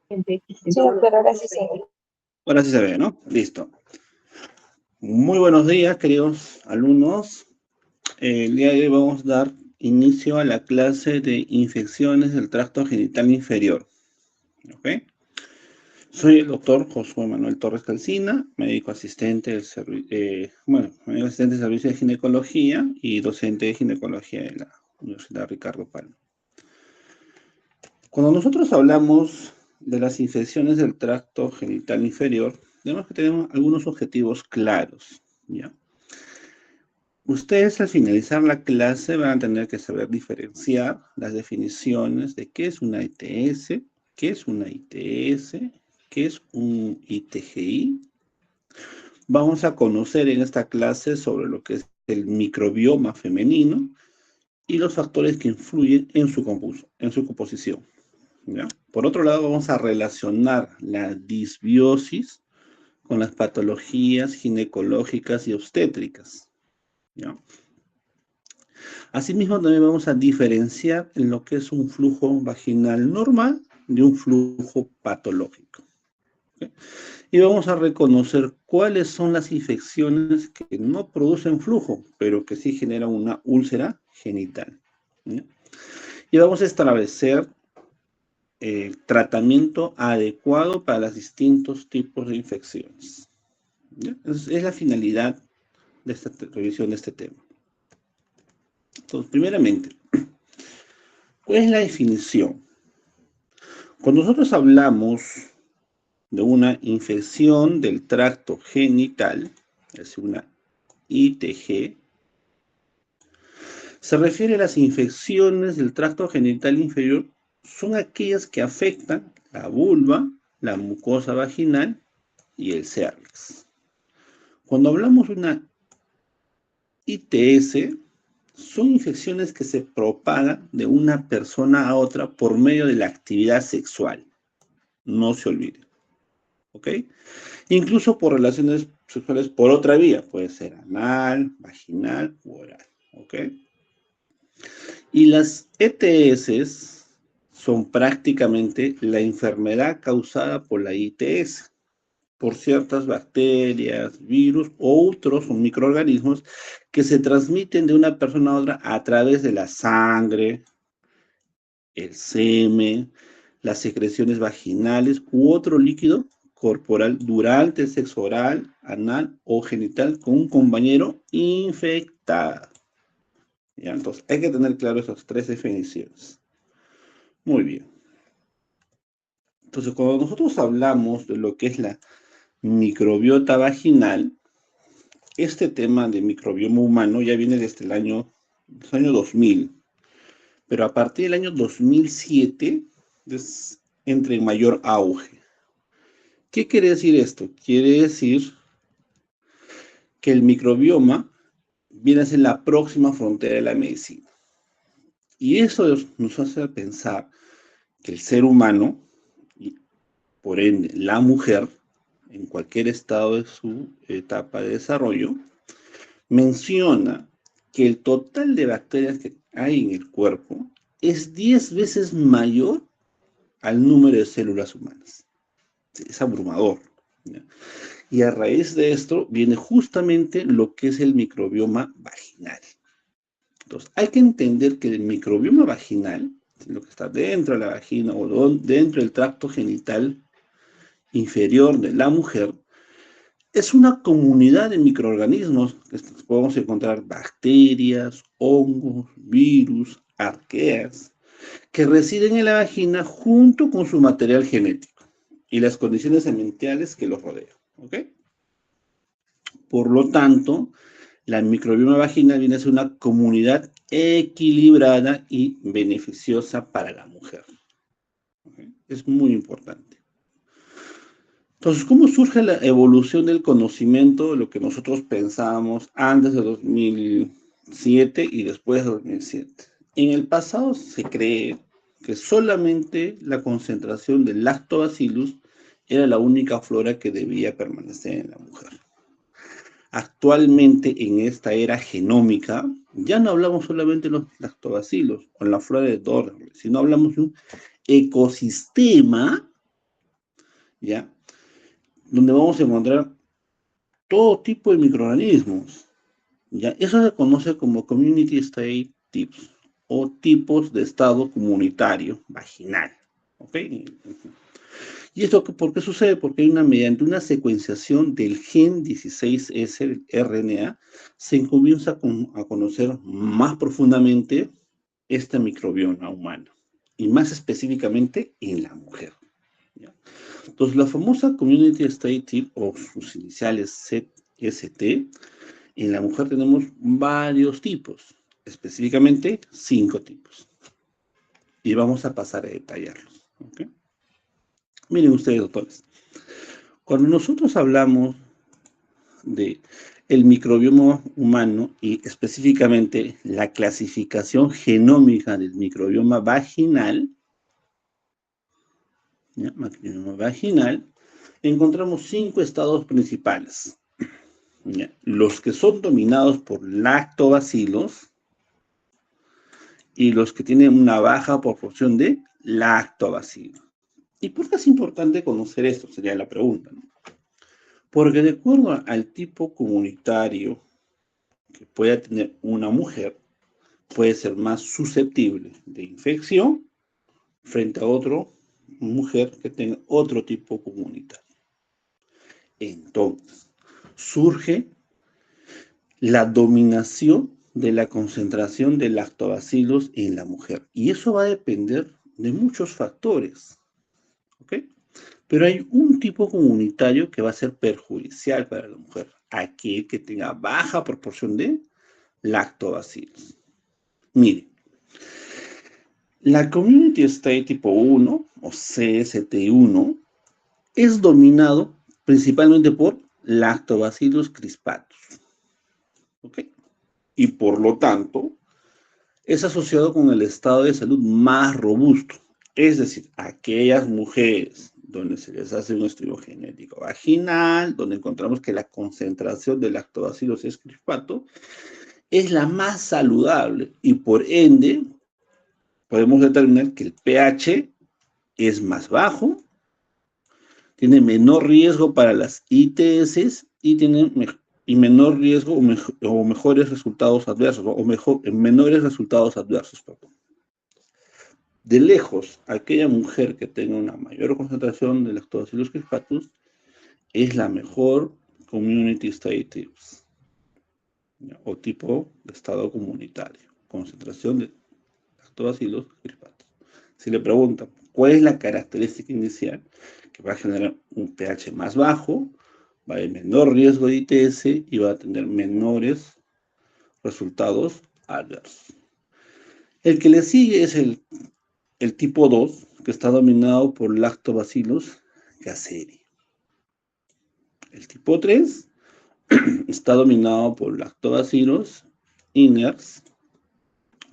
Sí, doctor, ahora sí se ve. Ahora sí se ve, ¿no? Listo. Muy buenos días, queridos alumnos. El día de hoy vamos a dar inicio a la clase de infecciones del tracto genital inferior. ¿Ok? Soy el doctor Josué Manuel Torres Calcina, médico asistente médico asistente del Servicio de Ginecología y docente de ginecología de la Universidad Ricardo Palma. Cuando nosotros hablamos de las infecciones del tracto genital inferior, tenemos que tener algunos objetivos claros, ¿ya? Ustedes al finalizar la clase van a tener que saber diferenciar las definiciones de qué es una ITS, qué es una ITS, qué es un ITGI. Vamos a conocer en esta clase sobre lo que es el microbioma femenino y los factores que influyen en su composición, ¿ya? Por otro lado, vamos a relacionar la disbiosis con las patologías ginecológicas y obstétricas, ¿ya? Asimismo, también vamos a diferenciar en lo que es un flujo vaginal normal de un flujo patológico, ¿ok? Y vamos a reconocer cuáles son las infecciones que no producen flujo, pero que sí generan una úlcera genital, ¿ya? Y vamos a establecer el tratamiento adecuado para los distintos tipos de infecciones, ¿ya? Es la finalidad de esta revisión de este tema. Entonces, primeramente, ¿cuál es la definición? Cuando nosotros hablamos de una infección del tracto genital, es una ITG, se refiere a las infecciones del tracto genital inferior, son aquellas que afectan la vulva, la mucosa vaginal y el cervix. Cuando hablamos de una ITS, son infecciones que se propagan de una persona a otra por medio de la actividad sexual. No se olviden, ¿ok? Incluso por relaciones sexuales por otra vía, puede ser anal, vaginal u oral, ¿ok? Y las ETS son prácticamente la enfermedad causada por la ITS, por ciertas bacterias, virus o otros microorganismos que se transmiten de una persona a otra a través de la sangre, el semen, las secreciones vaginales u otro líquido corporal durante el sexo oral, anal o genital con un compañero infectado. ¿Ya? Entonces, hay que tener claro esas tres definiciones. Muy bien. Entonces, cuando nosotros hablamos de lo que es la microbiota vaginal, este tema de microbioma humano ya viene desde el año 2000, pero a partir del año 2007 entra en mayor auge. ¿Qué quiere decir esto? Quiere decir que el microbioma viene a ser la próxima frontera de la medicina. Y eso nos hace pensar que el ser humano, y por ende la mujer, en cualquier estado de su etapa de desarrollo, menciona que el total de bacterias que hay en el cuerpo es 10 veces mayor al número de células humanas. Es abrumador, ¿ya? Y a raíz de esto viene justamente lo que es el microbioma vaginal. Entonces, hay que entender que el microbioma vaginal, lo que está dentro de la vagina o dentro del tracto genital inferior de la mujer, es una comunidad de microorganismos que podemos encontrar bacterias, hongos, virus, arqueas, que residen en la vagina junto con su material genético y las condiciones ambientales que los rodean, ¿ok? Por lo tanto, la microbioma vaginal viene a ser una comunidad equilibrada y beneficiosa para la mujer, ¿ok? Es muy importante. Entonces, ¿cómo surge la evolución del conocimiento de lo que nosotros pensábamos antes de 2007 y después de 2007? En el pasado se cree que solamente la concentración del lactobacillus era la única flora que debía permanecer en la mujer. Actualmente, en esta era genómica, ya no hablamos solamente de los lactobacilos o la flora de Doerner, sino hablamos de un ecosistema ¿ya? Donde vamos a encontrar todo tipo de microorganismos, ¿ya? Eso se conoce como Community State Types, o tipos de estado comunitario vaginal, ¿ok? ¿Y esto por qué sucede? Porque mediante una secuenciación del gen 16S, el RNA, se comienza a conocer más profundamente este microbioma humano, y más específicamente en la mujer, ¿ya? Entonces, la famosa Community State Tip, o sus iniciales CST, en la mujer tenemos varios tipos, específicamente 5 tipos. Y vamos a pasar a detallarlos, ¿ok? Miren ustedes, doctores. Cuando nosotros hablamos de el microbioma humano y específicamente la clasificación genómica del microbioma vaginal, ¿ya? Microbioma vaginal, encontramos 5 estados principales, ¿ya? Los que son dominados por lactobacilos y los que tienen una baja proporción de lactobacilos. ¿Y por qué es importante conocer esto? Sería la pregunta, ¿no? Porque de acuerdo al tipo comunitario que pueda tener una mujer, puede ser más susceptible de infección frente a otra mujer que tenga otro tipo comunitario. Entonces, surge la dominación de la concentración de lactobacilos en la mujer. Y eso va a depender de muchos factores, ¿ok? Pero hay un tipo comunitario que va a ser perjudicial para la mujer, aquel que tenga baja proporción de lactobacilos. Mire, la Community State tipo 1, o CST1, es dominado principalmente por lactobacillus crispatus, ¿ok? Y por lo tanto, es asociado con el estado de salud más robusto. Es decir, aquellas mujeres donde se les hace un estudio genético vaginal, donde encontramos que la concentración de lactobacillus crispatus es la más saludable y por ende podemos determinar que el pH es más bajo, tiene menor riesgo para las ITS y tiene menor riesgo o mejores resultados adversos, menores resultados adversos, perdón. De lejos, aquella mujer que tenga una mayor concentración de lactobacillus crispatus es la mejor community state o tipo de estado comunitario, concentración de lactobacillus crispatus. Si le preguntan, ¿cuál es la característica inicial? Que va a generar un pH más bajo, va a haber menor riesgo de ITS y va a tener menores resultados adversos. El que le sigue es el tipo 2, que está dominado por Lactobacillus gasseri. El tipo 3 está dominado por Lactobacillus iners,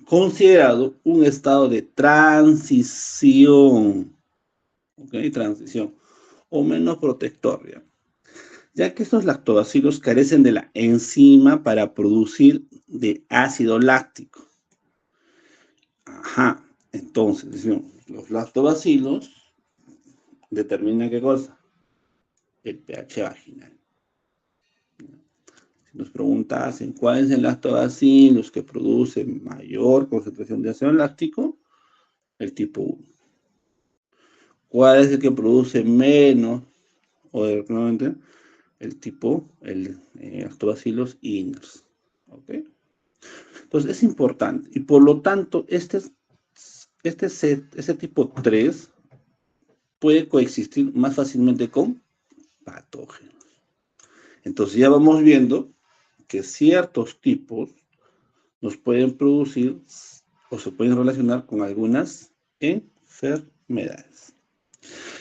considerado un estado de transición, ¿ok? Transición, o menos protector, ya que estos lactobacilos carecen de la enzima para producir de ácido láctico. Ajá, entonces, decimos, los lactobacilos determinan ¿qué cosa? El pH vaginal. Si nos preguntasen cuál es el lactobacillus que produce mayor concentración de ácido láctico, el tipo 1. ¿Cuál es el que produce menos? O realmente el lactobacillus iners. ¿Ok? Entonces es importante. Y por lo tanto, este tipo 3 puede coexistir más fácilmente con patógenos. Entonces ya vamos viendo que ciertos tipos nos pueden producir o se pueden relacionar con algunas enfermedades.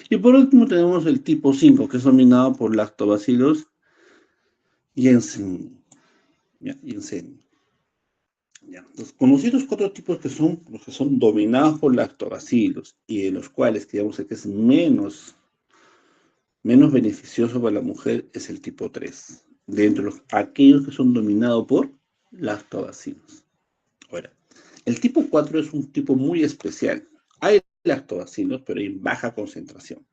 Y por último tenemos el tipo 5, que es dominado por lactobacillus Jensen. Los conocidos 4 tipos que son los que son dominados por lactobacillus y de los cuales digamos que es menos beneficioso para la mujer es el tipo 3, dentro de aquellos que son dominados por lactobacillus. Ahora, el tipo 4 es un tipo muy especial. Hay lactobacillus, pero en baja concentración.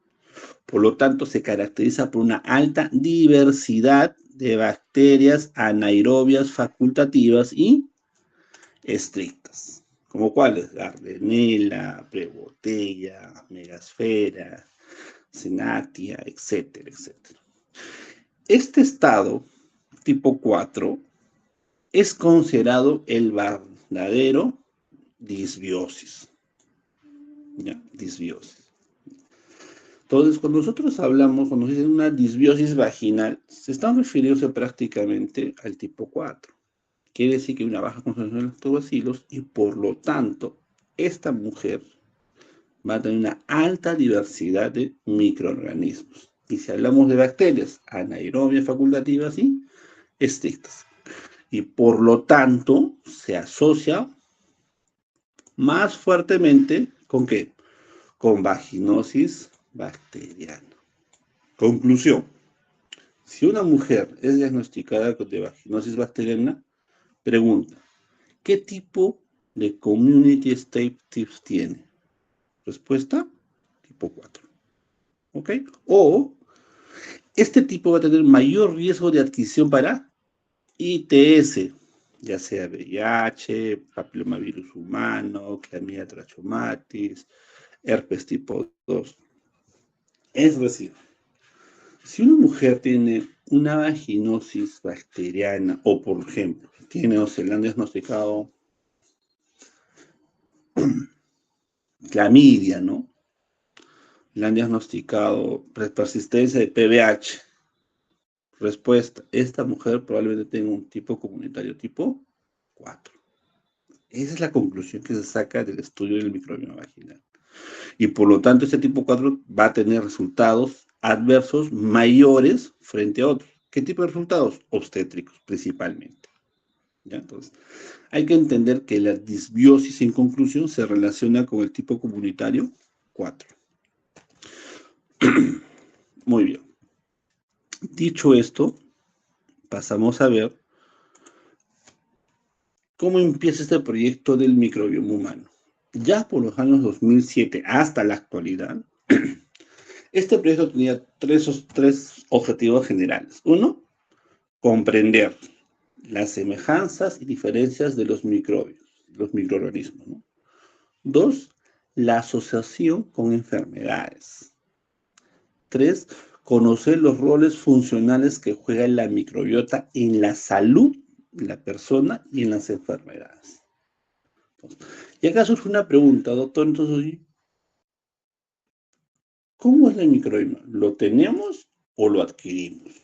Por lo tanto, se caracteriza por una alta diversidad de bacterias anaerobias facultativas y estrictas. ¿Como cuáles? Gardnerella, Prebotella, Megasfera, Senatia, etcétera, etcétera. Este estado, tipo 4, es considerado el verdadero disbiosis. ¿Ya? Disbiosis. Entonces, cuando nosotros hablamos, cuando se dice una disbiosis vaginal, se están refiriéndose prácticamente al tipo 4. Quiere decir que hay una baja concentración de lactobacilos y por lo tanto, esta mujer va a tener una alta diversidad de microorganismos. Y si hablamos de bacterias anaerobias facultativas y estrictas. Y por lo tanto, se asocia más fuertemente ¿con qué? Con vaginosis bacteriana. Conclusión. Si una mujer es diagnosticada de vaginosis bacteriana, pregunta, ¿qué tipo de community state tips tiene? Respuesta, tipo 4. ¿Ok? O, este tipo va a tener mayor riesgo de adquisición para ITS, ya sea VIH, papillomavirus humano, clamidia trachomatis, herpes tipo 2. Es decir, si una mujer tiene una vaginosis bacteriana, o por ejemplo, o se le han diagnosticado clamidia, ¿no? Le han diagnosticado persistencia de PBH. Respuesta, esta mujer probablemente tenga un tipo comunitario tipo 4. Esa es la conclusión que se saca del estudio del microbioma vaginal. Y por lo tanto, este tipo 4 va a tener resultados adversos mayores frente a otros. ¿Qué tipo de resultados? Obstétricos, principalmente. ¿Ya? Entonces, hay que entender que la disbiosis, en conclusión, se relaciona con el tipo comunitario 4. Muy bien. Dicho esto, pasamos a ver cómo empieza este proyecto del microbioma humano. Ya por los años 2007 hasta la actualidad, este proyecto tenía tres objetivos generales. Uno, comprender las semejanzas y diferencias de los microbios, los microorganismos, ¿no? Dos, la asociación con enfermedades. Tres, conocer los roles funcionales que juega la microbiota en la salud de la persona y en las enfermedades. Y acá surge una pregunta, doctor, entonces, ¿cómo es el microbioma? ¿Lo tenemos o lo adquirimos?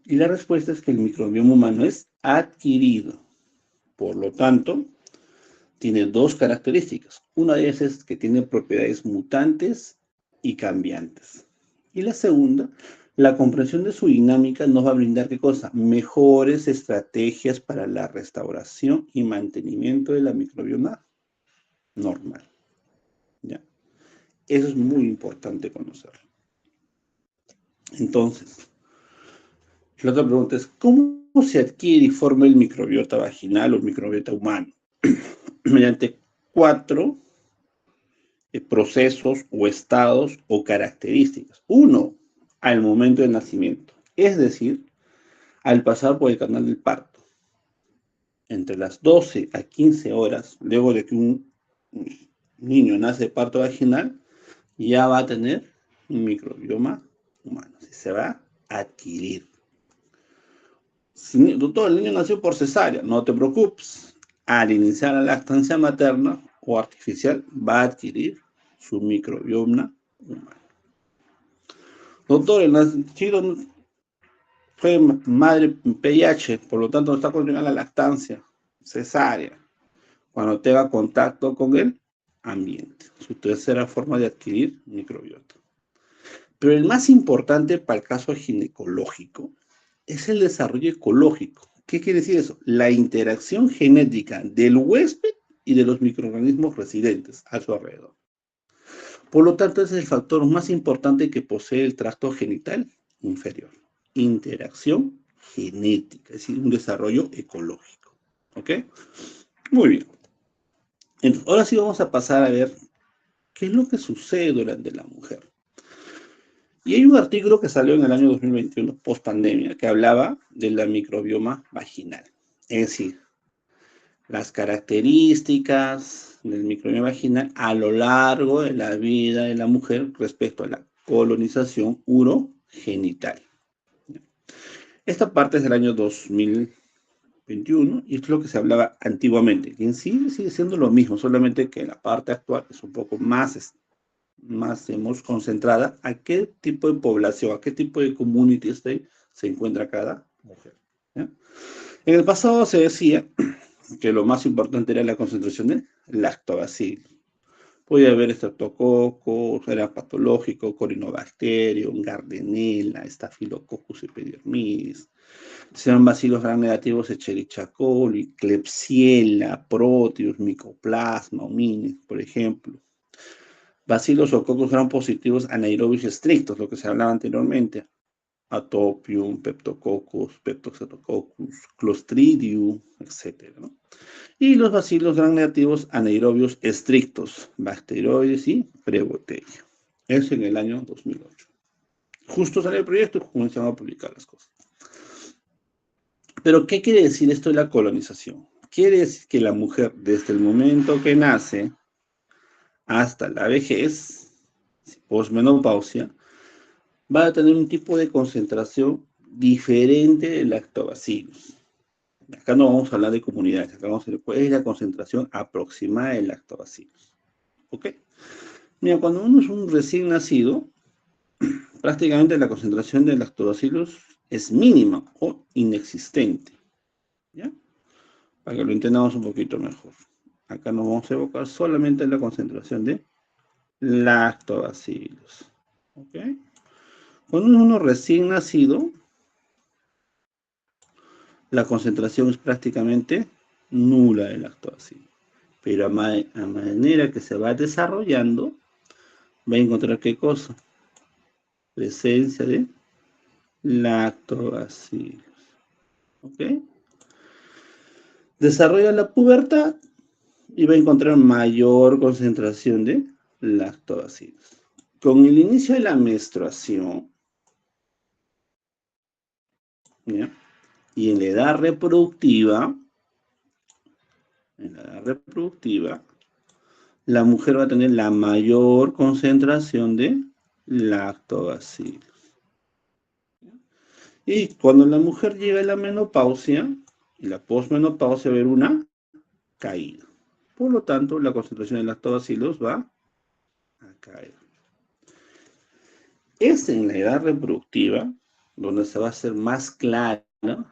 Y la respuesta es que el microbioma humano es adquirido. Por lo tanto, tiene dos características. Una de ellas es que tiene propiedades mutantes y cambiantes. Y la segunda, la comprensión de su dinámica nos va a brindar, ¿qué cosa? Mejores estrategias para la restauración y mantenimiento de la microbioma normal. ¿Ya? Eso es muy importante conocerlo. Entonces, la otra pregunta es, ¿cómo se adquiere y forma el microbiota vaginal o el microbiota humano? Mediante 4 procesos o estados o características. Uno, al momento del nacimiento, es decir, al pasar por el canal del parto. Entre las 12 a 15 horas, luego de que un niño nace de parto vaginal, ya va a tener un microbioma humano. Se va a adquirir. Doctor, el niño nació por cesárea, no te preocupes. Al iniciar la lactancia materna o artificial, va a adquirir su microbioma humano. Doctor, el nacido fue madre PIH, por lo tanto no está condenada la lactancia, cesárea, cuando tenga contacto con el ambiente. Su tercera forma de adquirir microbiota. Pero el más importante para el caso ginecológico es el desarrollo ecológico. ¿Qué quiere decir eso? La interacción genética del huésped y de los microorganismos residentes a su alrededor. Por lo tanto, ese es el factor más importante que posee el tracto genital inferior. Interacción genética, es decir, un desarrollo ecológico. ¿Ok? Muy bien. Entonces, ahora sí vamos a pasar a ver qué es lo que sucede durante la mujer. Y hay un artículo que salió en el año 2021, post pandemia, que hablaba de la microbioma vaginal. Es decir, las características del microbioma vaginal a lo largo de la vida de la mujer respecto a la colonización urogenital. Esta parte es del año 2021 y es lo que se hablaba antiguamente, que en sí sigue siendo lo mismo, solamente que la parte actual es un poco más concentrada a qué tipo de población, a qué tipo de community state se encuentra cada mujer. ¿Ya? En el pasado se decía que lo más importante era la concentración de lactobacillus. Podía haber estreptococos, era patológico, corinobacterium, gardnerella, estafilococcus epidermidis. Sean bacilos gram negativos, Escherichia coli, Klebsiella, Proteus, Mycoplasma, hominis, por ejemplo. Bacilos o cocos gram positivos anaerobios estrictos, lo que se hablaba anteriormente. Atopium, Peptococcus, Peptoxetococcus, Clostridium, etc., ¿no? Y los bacilos gram negativos anaerobios estrictos, Bacteroides y Preboteria. Eso en el año 2008. Justo salió el proyecto y comenzamos a publicar las cosas. Pero, ¿qué quiere decir esto de la colonización? Quiere decir que la mujer, desde el momento que nace hasta la vejez, posmenopausia, va a tener un tipo de concentración diferente de lactobacillus. Acá no vamos a hablar de comunidades, acá vamos a ver cuál es la concentración aproximada de lactobacillus. ¿Ok? Mira, cuando uno es un recién nacido, prácticamente la concentración de lactobacillus es mínima o inexistente. ¿Ya? Para que lo entendamos un poquito mejor. Acá nos vamos a evocar solamente en la concentración de lactobacillus. ¿Ok? Cuando uno recién nacido, la concentración es prácticamente nula de lactobacillus. Pero a manera que se va desarrollando, va a encontrar ¿qué cosa? Presencia de lactobacillus. ¿Ok? Desarrolla la pubertad y va a encontrar mayor concentración de lactobacillus. Con el inicio de la menstruación, ¿ya? Y en la edad reproductiva, la mujer va a tener la mayor concentración de lactobacillus. Y cuando la mujer llega a la menopausia, y la posmenopausia va a haber una caída. Por lo tanto, la concentración de lactobacillus va a caer. Es en la edad reproductiva donde se va a hacer más clara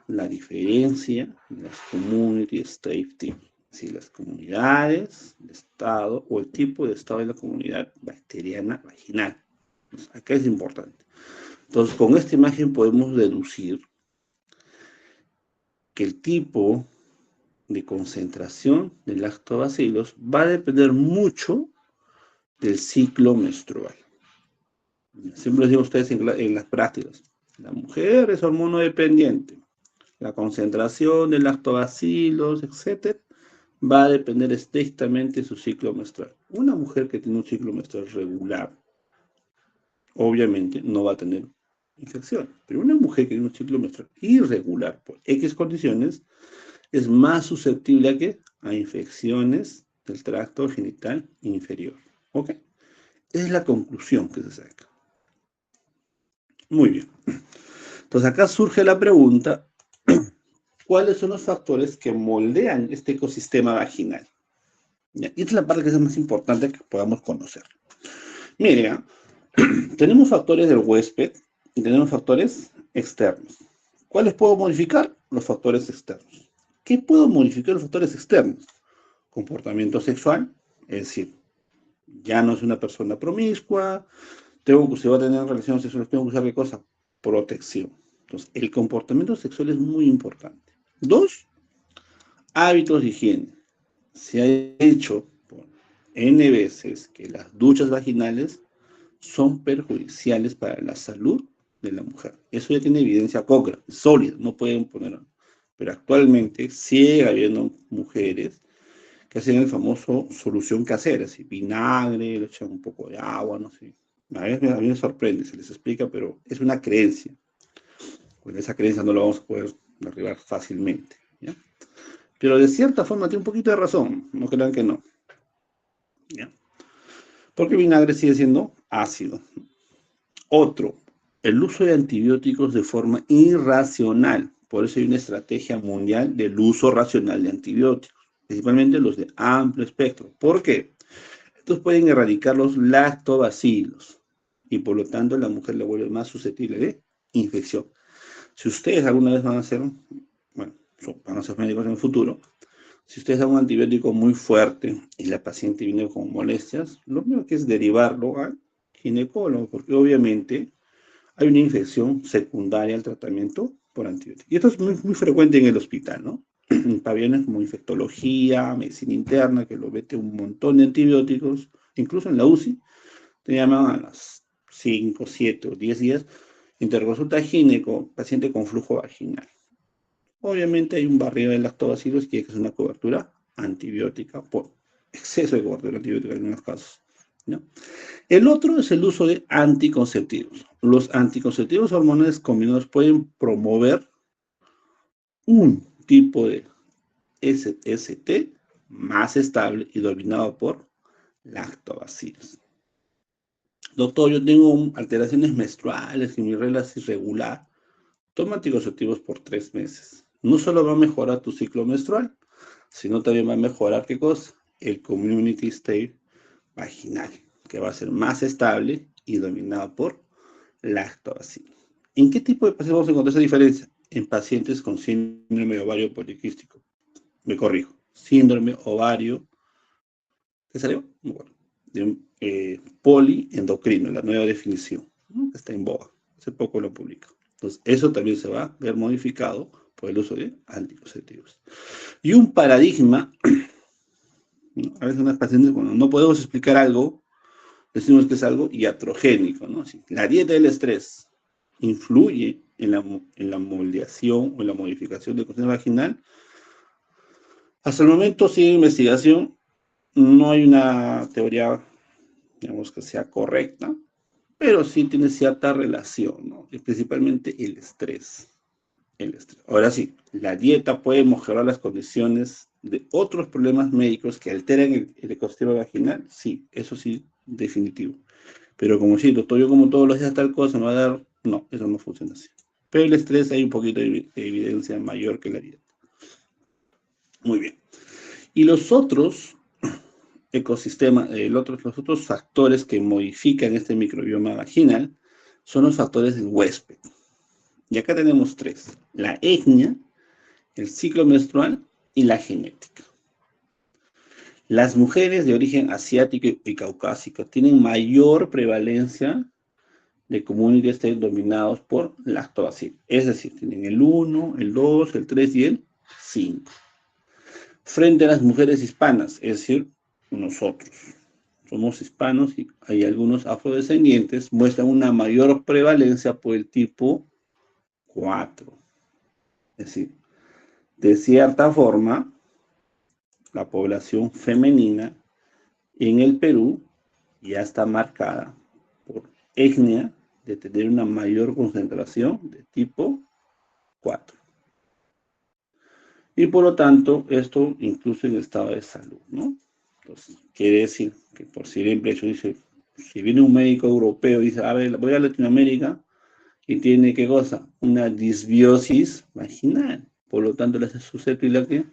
la diferencia en las community state, si las comunidades, el estado o el tipo de estado de la comunidad bacteriana vaginal. Entonces, acá es importante. Entonces, con esta imagen podemos deducir que el tipo de concentración de lactobacillus va a depender mucho del ciclo menstrual. Siempre les digo a ustedes en las prácticas, la mujer es hormonodependiente. La concentración de lactobacillus, etc., va a depender estrictamente de su ciclo menstrual. Una mujer que tiene un ciclo menstrual regular, obviamente no va a tener infección. Pero una mujer que tiene un ciclo menstrual irregular, por X condiciones, es más susceptible a infecciones del tracto genital inferior. ¿Ok? Esa es la conclusión que se saca. Muy bien. Entonces acá surge la pregunta, ¿cuáles son los factores que moldean este ecosistema vaginal? ¿Ya? Y esta es la parte que es más importante que podamos conocer. Mira, tenemos factores del huésped y tenemos factores externos. ¿Cuáles puedo modificar? Los factores externos. ¿Qué puedo modificar los factores externos? Comportamiento sexual, es decir, ya no es una persona promiscua, si va a tener relaciones sexuales, tengo que usar ¿qué cosa? Protección. Entonces, el comportamiento sexual es muy importante. 2, hábitos de higiene. Se ha hecho por N veces que las duchas vaginales son perjudiciales para la salud de la mujer. Eso ya tiene evidencia concreta, sólida, no pueden ponerlo. Pero actualmente sigue habiendo mujeres que hacen el famoso solución casera, así, vinagre, le echan un poco de agua, no sé, A mí me sorprende, se les explica, pero es una creencia. Pues esa creencia no la vamos a poder derribar fácilmente, ¿ya? Pero de cierta forma tiene un poquito de razón, no crean que no, ¿ya? Porque el vinagre sigue siendo ácido. Otro, el uso de antibióticos de forma irracional. Por eso hay una estrategia mundial del uso racional de antibióticos, principalmente los de amplio espectro. ¿Por qué? Estos pueden erradicar los lactobacilos y por lo tanto la mujer la vuelve más susceptible de infección. Si ustedes alguna vez van a ser, bueno, van a ser médicos en el futuro, si ustedes dan un antibiótico muy fuerte y la paciente viene con molestias, lo único que es derivarlo al ginecólogo, porque obviamente hay una infección secundaria al tratamiento por antibióticos. Y esto es muy, muy frecuente en el hospital, ¿no? En pabellones como infectología, medicina interna, que lo mete un montón de antibióticos, incluso en la UCI, te llaman a las 5, 7 o 10 días, interconsulta gineco, paciente con flujo vaginal. Obviamente hay un barrido de lactobacilos que es una cobertura antibiótica por exceso de cobertura antibiótica en algunos casos, ¿no? El otro es el uso de anticonceptivos. Los anticonceptivos hormonales combinados pueden promover un tipo de SST más estable y dominado por lactobacilos. Doctor, yo tengo alteraciones menstruales y mi regla es irregular. Toma anticonceptivos por 3 meses. No solo va a mejorar tu ciclo menstrual, sino también va a mejorar, ¿qué cosa? El community state vaginal, que va a ser más estable y dominado por lactobacilos. ¿En qué tipo de pacientes vamos a encontrar esa diferencia? En pacientes con síndrome ovario poliquístico. Me corrijo. Síndrome ovario, ¿qué salió? Bueno, poliendocrino, la nueva definición, ¿no? Está en boga. Hace poco lo publicó. Entonces, eso también se va a ver modificado por el uso de anticonceptivos. Y un paradigma, ¿no? A veces unas pacientes, cuando no podemos explicar algo, decimos que es algo iatrogénico, ¿no? Así, la dieta del estrés influye en la moldeación o en la modificación del contenido vaginal. Hasta el momento sigue investigación, no hay una teoría, digamos, que sea correcta, pero sí tiene cierta relación, ¿no? Y principalmente el estrés. El estrés. Ahora sí, la dieta puede mejorar las condiciones de otros problemas médicos que alteran el ecosistema vaginal, sí, eso sí, definitivo. Pero como si doctor, yo como todos los días tal cosa me va a dar, no, eso no funciona así. Pero el estrés hay un poquito de evidencia mayor que la dieta. Muy bien. Y los otros ecosistemas, los otros factores que modifican este microbioma vaginal son los factores del huésped. Y acá tenemos 3. La etnia, el ciclo menstrual y la genética. Las mujeres de origen asiático y caucásico tienen mayor prevalencia de community state dominados por lactobacilos. Es decir, tienen el 1, el 2, el 3 y el 5. Frente a las mujeres hispanas, es decir, nosotros. Somos hispanos y hay algunos afrodescendientes, muestran una mayor prevalencia por el tipo 4. Es decir, de cierta forma, la población femenina en el Perú ya está marcada por etnia de tener una mayor concentración de tipo 4. Y por lo tanto, esto incluso en estado de salud, ¿no? Entonces, quiere decir que por simple hecho dice, si viene un médico europeo y dice, a ver, voy a Latinoamérica y tiene, ¿qué cosa? Una disbiosis vaginal. Por lo tanto, le hace susceptible a ¿qué?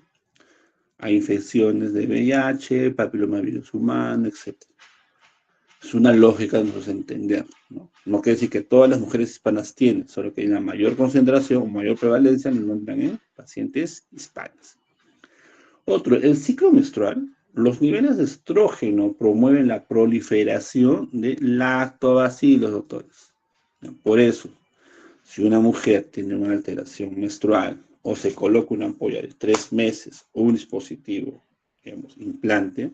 A infecciones de VIH, papilomavirus humano, etc. Es una lógica de nosotros entender, ¿no? No quiere decir que todas las mujeres hispanas tienen, solo que hay una mayor concentración o mayor prevalencia en pacientes hispanas. Otro, el ciclo menstrual, los niveles de estrógeno promueven la proliferación de lactobacilos, doctores. Por eso, si una mujer tiene una alteración menstrual o se coloca una ampolla de 3 meses o un dispositivo, digamos, implante,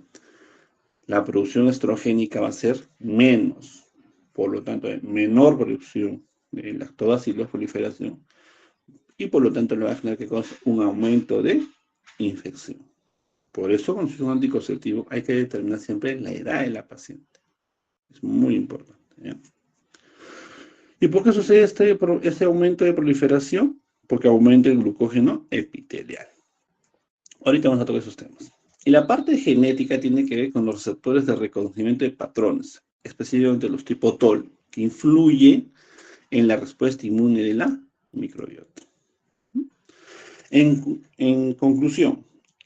la producción estrogénica va a ser menos. Por lo tanto, hay menor producción de lactobacilos, proliferación, y por lo tanto le va a generar un aumento de infección. Por eso, cuando se usa un anticonceptivo, hay que determinar siempre la edad de la paciente. Es muy importante, ¿Ya? ¿Y por qué sucede este aumento de proliferación? Porque aumenta el glucógeno epitelial. Ahorita vamos a tocar esos temas. Y la parte genética tiene que ver con los receptores de reconocimiento de patrones, específicamente los tipo TOL, que influye en la respuesta inmune de la microbiota. En conclusión,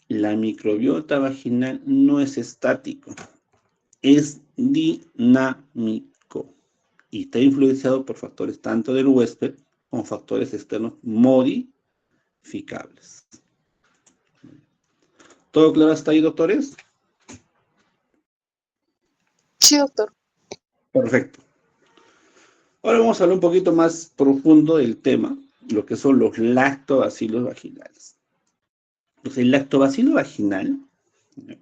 la microbiota vaginal no es estático, es dinámico y está influenciado por factores tanto del huésped como factores externos modificables. ¿Todo claro hasta ahí, doctores? Sí, doctor. Perfecto. Ahora vamos a hablar un poquito más profundo del tema, lo que son los lactobacilos vaginales. Entonces, el lactobacilo vaginal,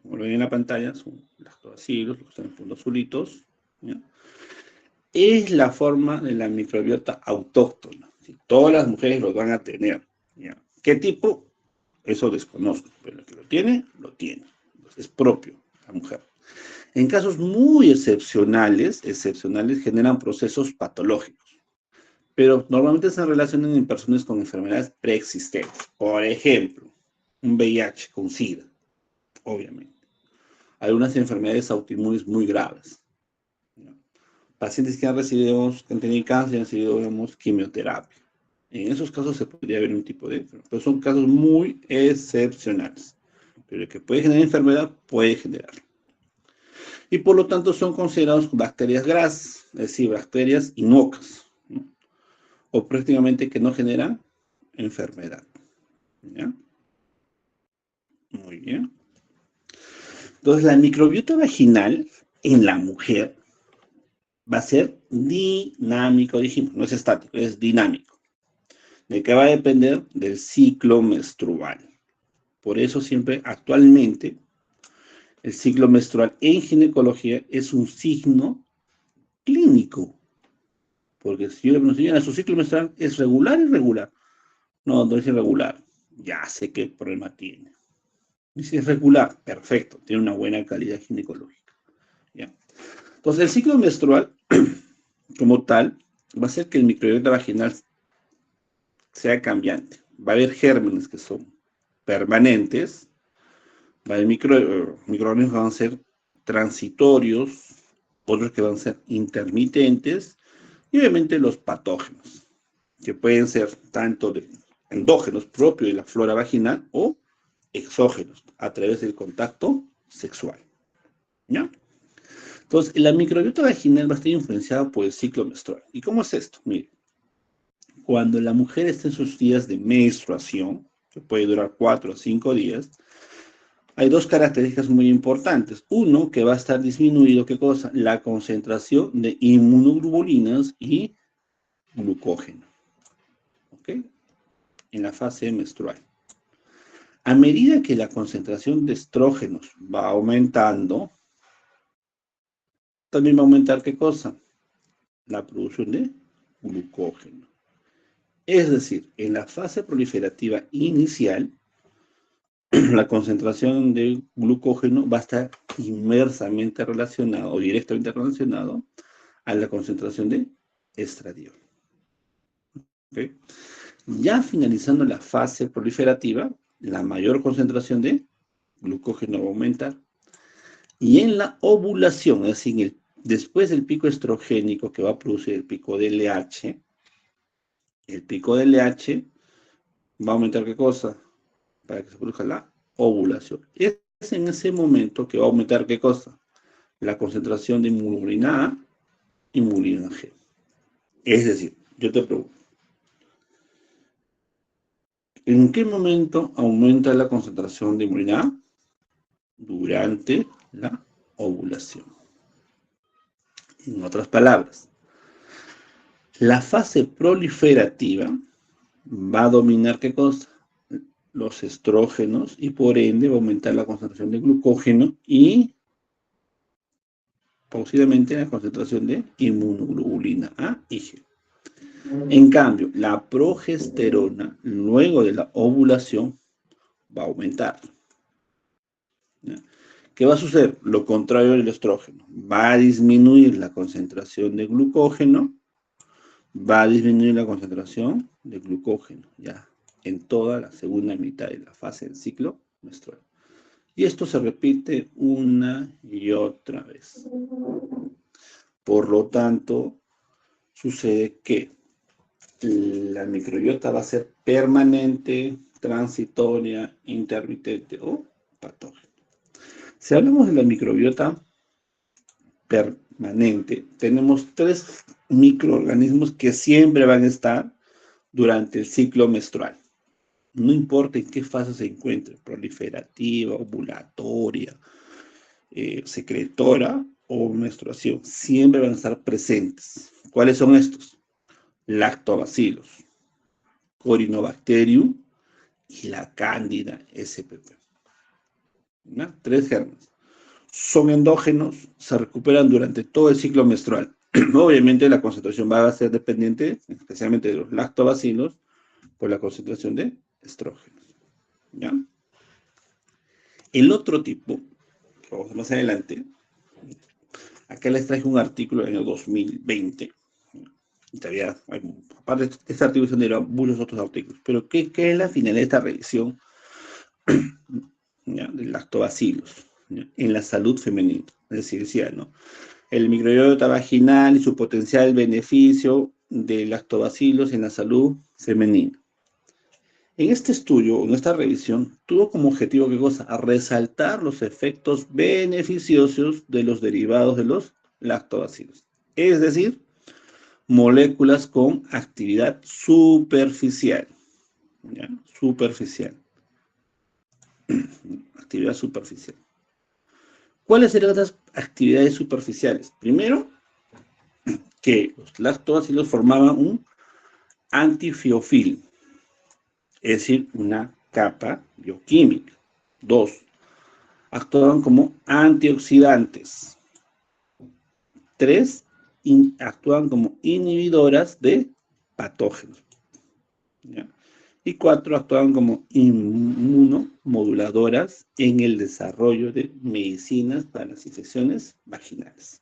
como lo ven en la pantalla, son lactobacilos, los que están en puntos azulitos, ¿ya? Es la forma de la microbiota autóctona. Todas las mujeres los van a tener, ¿ya? ¿Qué tipo? Eso desconozco, pero el que lo tiene, lo tiene. Entonces, es propio la mujer. En casos muy excepcionales generan procesos patológicos, pero normalmente se relacionan en personas con enfermedades preexistentes. Por ejemplo, un VIH con SIDA, obviamente. Algunas enfermedades autoinmunes muy graves. ¿No? Pacientes que han tenido cáncer y han recibido, digamos, quimioterapia. En esos casos se podría ver un tipo de enfermedad, pero son casos muy excepcionales. Pero el que puede generar enfermedad, puede generar. Y por lo tanto son considerados bacterias grasas, es decir, bacterias inocuas, ¿no? O prácticamente que no generan enfermedad. ¿Ya? Muy bien. Entonces, la microbiota vaginal en la mujer va a ser dinámico, dijimos, no es estático, es dinámico. ¿De qué va a depender? Del ciclo menstrual. Por eso siempre, actualmente, el ciclo menstrual en ginecología es un signo clínico. Porque si yo le pregunto, su ciclo menstrual es regular o irregular. No, no es irregular. Ya sé qué problema tiene. Y si es regular, perfecto, tiene una buena calidad ginecológica. ¿Ya? Entonces, el ciclo menstrual, como tal, va a hacer que el microbiota vaginal sea cambiante. Va a haber gérmenes que son permanentes, va a haber microorganismos que van a ser transitorios, otros que van a ser intermitentes, y obviamente los patógenos, que pueden ser tanto de endógenos propios de la flora vaginal o exógenos a través del contacto sexual. ¿Ya? Entonces, la microbiota vaginal va a estar influenciada por el ciclo menstrual. ¿Y cómo es esto? Mire, cuando la mujer está en sus días de menstruación, que puede durar 4 o 5 días, hay dos características muy importantes. Uno, que va a estar disminuido, ¿qué cosa? La concentración de inmunoglobulinas y glucógeno. ¿Ok? En la fase menstrual. A medida que la concentración de estrógenos va aumentando, también va a aumentar ¿qué cosa? La producción de glucógeno. Es decir, en la fase proliferativa inicial, la concentración de glucógeno va a estar inversamente relacionado o directamente relacionado a la concentración de estradiol. ¿Okay? Ya finalizando la fase proliferativa, la mayor concentración de glucógeno va a aumentar. Y en la ovulación, es decir, después del pico estrogénico que va a producir el pico de LH, el pico de LH va a aumentar ¿qué cosa? Para que se produzca la ovulación. Es en ese momento que va a aumentar ¿qué cosa? La concentración de inmunoglobulina A y inmunoglobulina G. Es decir, yo te pregunto, ¿en qué momento aumenta la concentración de inmunoglobulina A? Durante la ovulación. En otras palabras, la fase proliferativa va a dominar ¿qué cosa? Los estrógenos y por ende va a aumentar la concentración de glucógeno y posiblemente la concentración de inmunoglobulina A y G. En cambio, la progesterona luego de la ovulación va a aumentar. ¿Ya? ¿Qué va a suceder? Lo contrario del estrógeno. Va a disminuir la concentración de glucógeno, va a disminuir la concentración de glucógeno, ya, en toda la segunda mitad de la fase del ciclo menstrual. Y esto se repite una y otra vez. Por lo tanto, sucede que la microbiota va a ser permanente, transitoria, intermitente o patógena. Si hablamos de la microbiota permanente, tenemos 3 microorganismos que siempre van a estar durante el ciclo menstrual. No importa en qué fase se encuentre, proliferativa, ovulatoria, secretora o menstruación, siempre van a estar presentes. ¿Cuáles son estos? Lactobacillus, Corynebacterium y la Cándida spp. ¿No? 3 gérmenes. Son endógenos, se recuperan durante todo el ciclo menstrual. Obviamente la concentración va a ser dependiente, especialmente de los lactobacilos, por la concentración de estrógenos. ¿Ya? El otro tipo, que vamos más adelante, acá les traje un artículo en el 2020. Y todavía, aparte de este artículo, se han derivado muchos otros artículos. Pero, ¿qué es la finalidad de esta revisión? ¿Ya? De lactobacilos, ¿ya? En la salud femenina. Es decir, decía, ¿no? El microbiota vaginal y su potencial beneficio de lactobacilos en la salud femenina. En este estudio, en esta revisión, tuvo como objetivo, ¿qué cosa? A resaltar los efectos beneficiosos de los derivados de los lactobacilos. Es decir, moléculas con actividad superficial. ¿Ya? Superficial. Actividad superficial. ¿Cuáles serían las actividades superficiales? Primero, que los lactobacilos formaban un antifiofil, es decir, una capa bioquímica. 2, actuaban como antioxidantes. 3, actúan como inhibidoras de patógenos. ¿Ya? Y 4, actúan como inmunomoduladoras en el desarrollo de medicinas para las infecciones vaginales.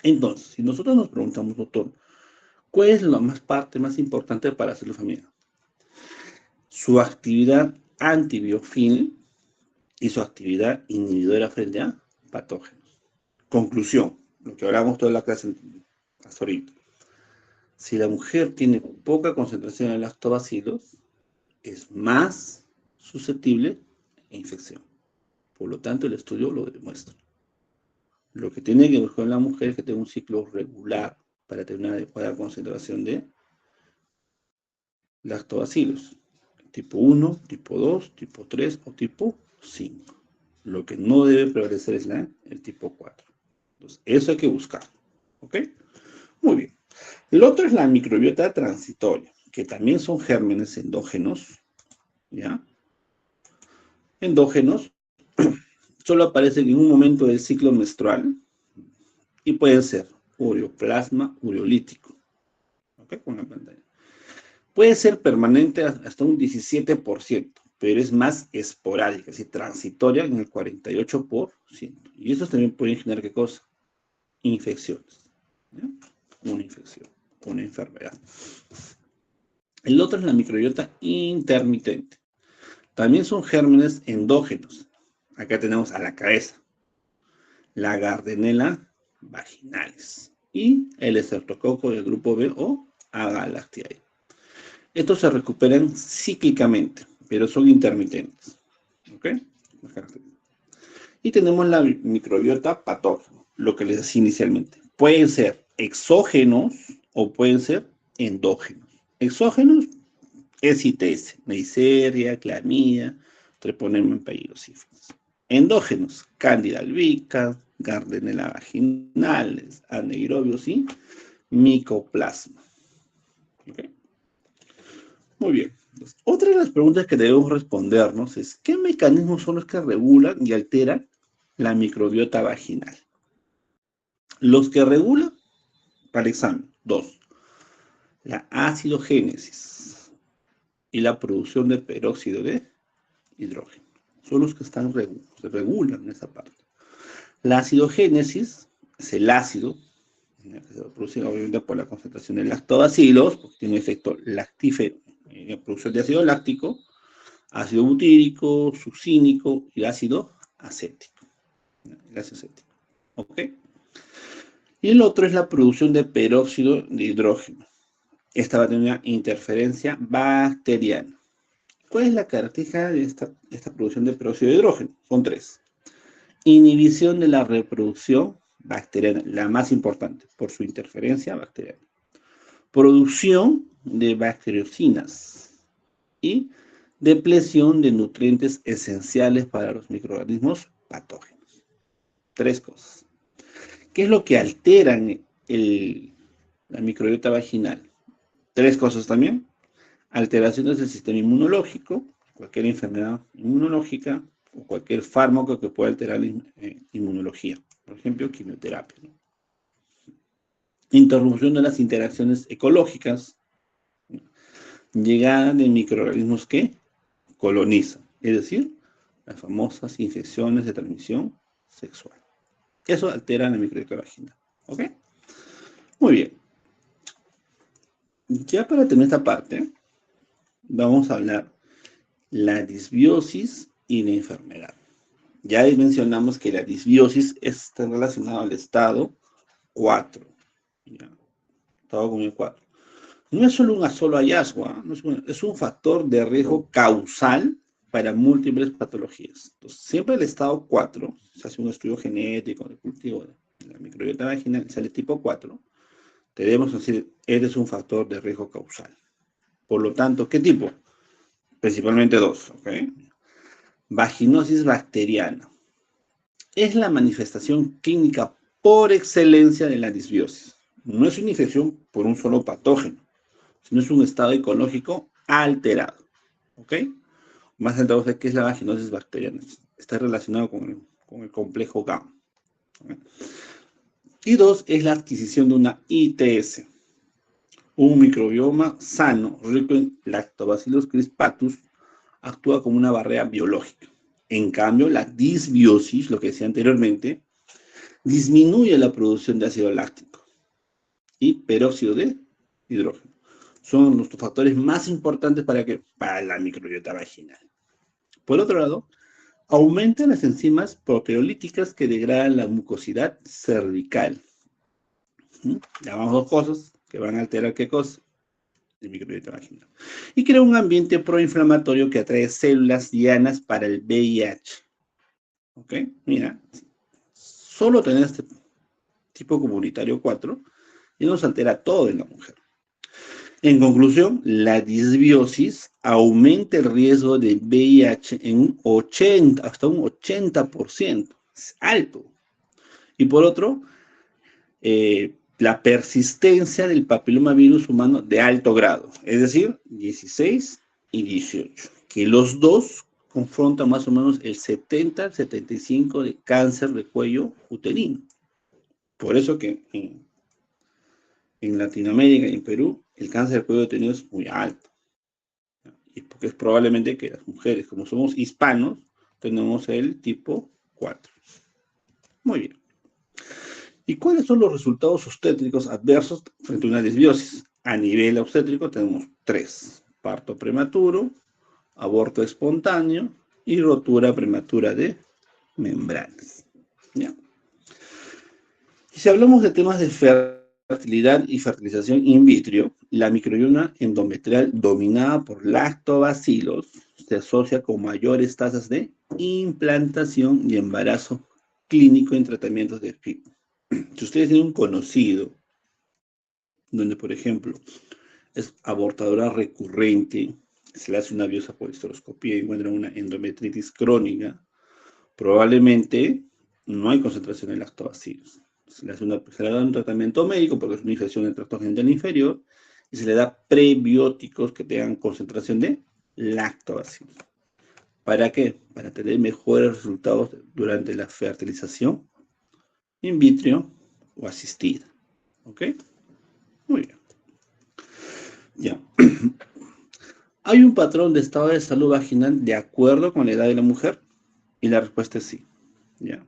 Entonces, si nosotros nos preguntamos, doctor, ¿cuál es la parte más importante para la salud femenina? Su actividad antibiofil y su actividad inhibidora frente a patógenos. Conclusión, lo que hablamos toda la clase hasta ahorita. Si la mujer tiene poca concentración de lactobacilos, es más susceptible a infección. Por lo tanto, el estudio lo demuestra. Lo que tiene que buscar la mujer es que tenga un ciclo regular para tener una adecuada concentración de lactobacilos. Tipo 1, tipo 2, tipo 3 o tipo 5. Lo que no debe prevalecer es el tipo 4. Entonces, eso hay que buscar. ¿Ok? Muy bien. El otro es la microbiota transitoria, que también son gérmenes endógenos. ¿Ya? Endógenos solo aparecen en un momento del ciclo menstrual y pueden ser ureoplasma ureolítico. ¿Ok? Con la pantalla. Puede ser permanente hasta un 17%, pero es más esporádica, es decir, transitoria en el 48%. Y eso también puede generar, ¿qué cosa? Infecciones. ¿Ya? Una infección, una enfermedad. El otro es la microbiota intermitente. También son gérmenes endógenos. Acá tenemos a la cabeza, la Gardnerella vaginalis y el estreptococo del grupo B o Agalactiae. Estos se recuperan cíclicamente, pero son intermitentes. ¿Ok? Y tenemos la microbiota patógena, lo que les decía inicialmente. Pueden ser exógenos o pueden ser endógenos. Exógenos es ITS, Neisseria, Clamidia, Treponema empedocífilis. Endógenos, Candida albicans, Gardnerella vaginalis, anaerobios y micoplasma. ¿Ok? Muy bien. Entonces, otra de las preguntas que debemos respondernos es, ¿qué mecanismos son los que regulan y alteran la microbiota vaginal? Los que regulan, para el examen, 2, la acidogénesis y la producción de peróxido de hidrógeno. son los que se regulan esa parte. La acidogénesis es el ácido, que se produce obviamente por la concentración de lactobacilos, porque tiene un efecto lactífero en la producción de ácido láctico, ácido butírico, succínico y ácido acético. El ácido acético. ¿Ok? Y el otro es la producción de peróxido de hidrógeno. Esta va a tener una interferencia bacteriana. ¿Cuál es la característica de esta producción de peróxido de hidrógeno? Son tres. Inhibición de la reproducción bacteriana, la más importante, por su interferencia bacteriana. Producción de bacteriocinas y depresión de nutrientes esenciales para los microorganismos patógenos. Tres cosas. ¿Qué es lo que alteran la microbiota vaginal? Tres cosas también. Alteraciones del sistema inmunológico, cualquier enfermedad inmunológica o cualquier fármaco que pueda alterar la inmunología. Por ejemplo, quimioterapia, ¿no? Interrupción de las interacciones ecológicas. Llegada de microorganismos que colonizan, es decir, las famosas infecciones de transmisión sexual. Eso altera la microbiota vaginal. ¿Ok? Muy bien. Ya para terminar esta parte, vamos a hablar la disbiosis y la enfermedad. Ya mencionamos que la disbiosis está relacionada al estado 4. ¿Ya? Estado con el 4. No es solo un solo hallazgo, ¿eh? No es un factor de riesgo causal para múltiples patologías. Entonces, siempre el estado 4, se hace un estudio genético de cultivo de la microbiota vaginal, sale tipo 4, debemos decir, eres un factor de riesgo causal. Por lo tanto, ¿qué tipo? Principalmente dos, ¿ok? Vaginosis bacteriana. Es la manifestación clínica por excelencia de la disbiosis. No es una infección por un solo patógeno, sino es un estado ecológico alterado. ¿Ok? Más entonces, ¿qué es la vaginosis bacteriana? Está relacionado con el complejo gamma. ¿Ok? Y dos, es la adquisición de una ITS, un microbioma sano, rico en Lactobacillus crispatus, actúa como una barrera biológica. En cambio, la disbiosis, lo que decía anteriormente, disminuye la producción de ácido láctico y peróxido de hidrógeno. Son los factores más importantes para la microbiota vaginal. Por otro lado, aumentan las enzimas proteolíticas que degradan la mucosidad cervical. Llamamos dos cosas que van a alterar ¿qué cosa? El microbiota vaginal. Y crea un ambiente proinflamatorio que atrae células dianas para el VIH. ¿Ok? Mira, solo tener este tipo comunitario 4 y nos altera todo en la mujer. En conclusión, la disbiosis aumenta el riesgo de VIH en un 80, hasta un 80%. Es alto. Y por otro, la persistencia del papilomavirus humano de alto grado, es decir, 16 y 18, que los dos confrontan más o menos el 70 al 75 de cáncer de cuello uterino. Por eso que en Latinoamérica y en Perú el cáncer de cuello uterino es muy alto. Y porque es probablemente que las mujeres, como somos hispanos, tenemos el tipo 4. Muy bien. ¿Y cuáles son los resultados obstétricos adversos frente a una disbiosis? A nivel obstétrico tenemos 3. Parto prematuro, aborto espontáneo y rotura prematura de membranas. ¿Ya? Y si hablamos de temas de fertilidad y fertilización in vitro, la microbiota endometrial dominada por lactobacilos se asocia con mayores tasas de implantación y embarazo clínico en tratamientos de FIV. Si ustedes tienen un conocido donde, por ejemplo, es abortadora recurrente, se le hace una biosapohisteroscopía y encuentran una endometritis crónica, probablemente no hay concentración de lactobacilos. Se le da un tratamiento médico porque es una infección del tracto genital inferior y se le da prebióticos que tengan concentración de lactobacilos. ¿Para qué? Para tener mejores resultados durante la fertilización in vitro o asistida. ¿Ok? Muy bien. Ya. Hay un patrón de estado de salud vaginal de acuerdo con la edad de la mujer. Y la respuesta es sí. ¿Ya?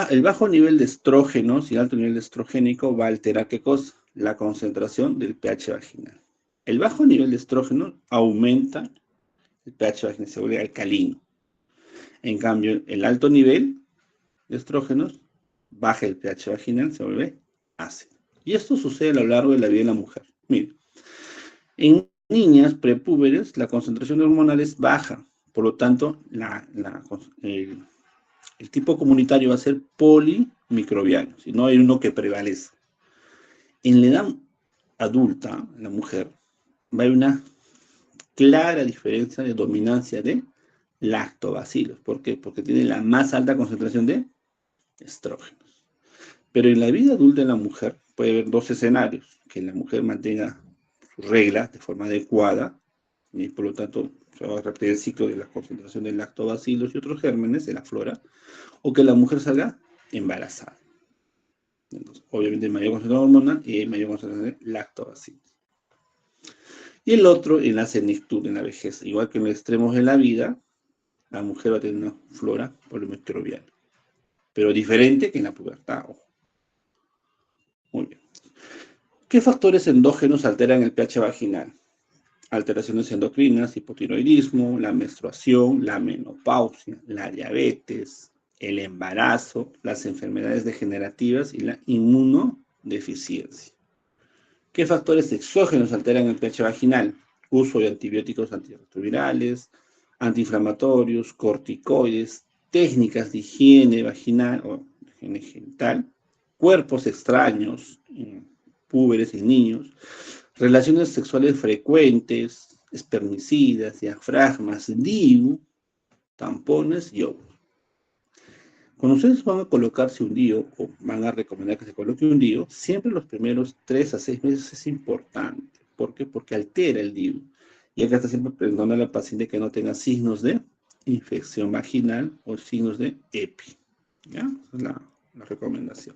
El bajo nivel de estrógenos y el alto nivel de estrogénico va a alterar ¿qué cosa? La concentración del pH vaginal. El bajo nivel de estrógeno aumenta el pH vaginal, se vuelve alcalino. En cambio, el alto nivel de estrógenos baja el pH vaginal, se vuelve ácido. Y esto sucede a lo largo de la vida de la mujer. Mire, en niñas prepúberes la concentración de hormonales baja, por lo tanto, el tipo comunitario va a ser polimicrobiano, si no hay uno que prevalece. En la edad adulta, la mujer, va a haber una clara diferencia de dominancia de lactobacilos. ¿Por qué? Porque tiene la más alta concentración de estrógenos. Pero en la vida adulta de la mujer puede haber dos escenarios: que la mujer mantenga sus reglas de forma adecuada y por lo tanto se va a repetir el ciclo de la concentración de lactobacilos y otros gérmenes de la flora, o que la mujer salga embarazada. Entonces, obviamente mayor concentración de hormona y mayor concentración de lactobacilos. Y el otro en la senectud, en la vejez. Igual que en los extremos de la vida, la mujer va a tener una flora polimicrobiana, pero diferente que en la pubertad, ojo. Muy bien. ¿Qué factores endógenos alteran el pH vaginal? Alteraciones endocrinas, hipotiroidismo, la menstruación, la menopausia, la diabetes, el embarazo, las enfermedades degenerativas y la inmunodeficiencia. ¿Qué factores exógenos alteran el pH vaginal? Uso de antibióticos antirretrovirales, antiinflamatorios, corticoides, técnicas de higiene vaginal o higiene genital, cuerpos extraños en púberes y niños, relaciones sexuales frecuentes, espermicidas, diafragmas, DIU, tampones y óvulos. Cuando ustedes van a colocarse un DIU o van a recomendar que se coloque un DIU, siempre los primeros 3 a 6 meses es importante. ¿Por qué? Porque altera el DIU. Y acá está siempre preguntando a la paciente que no tenga signos de infección vaginal o signos de EPI. ¿Ya? Esa es la recomendación.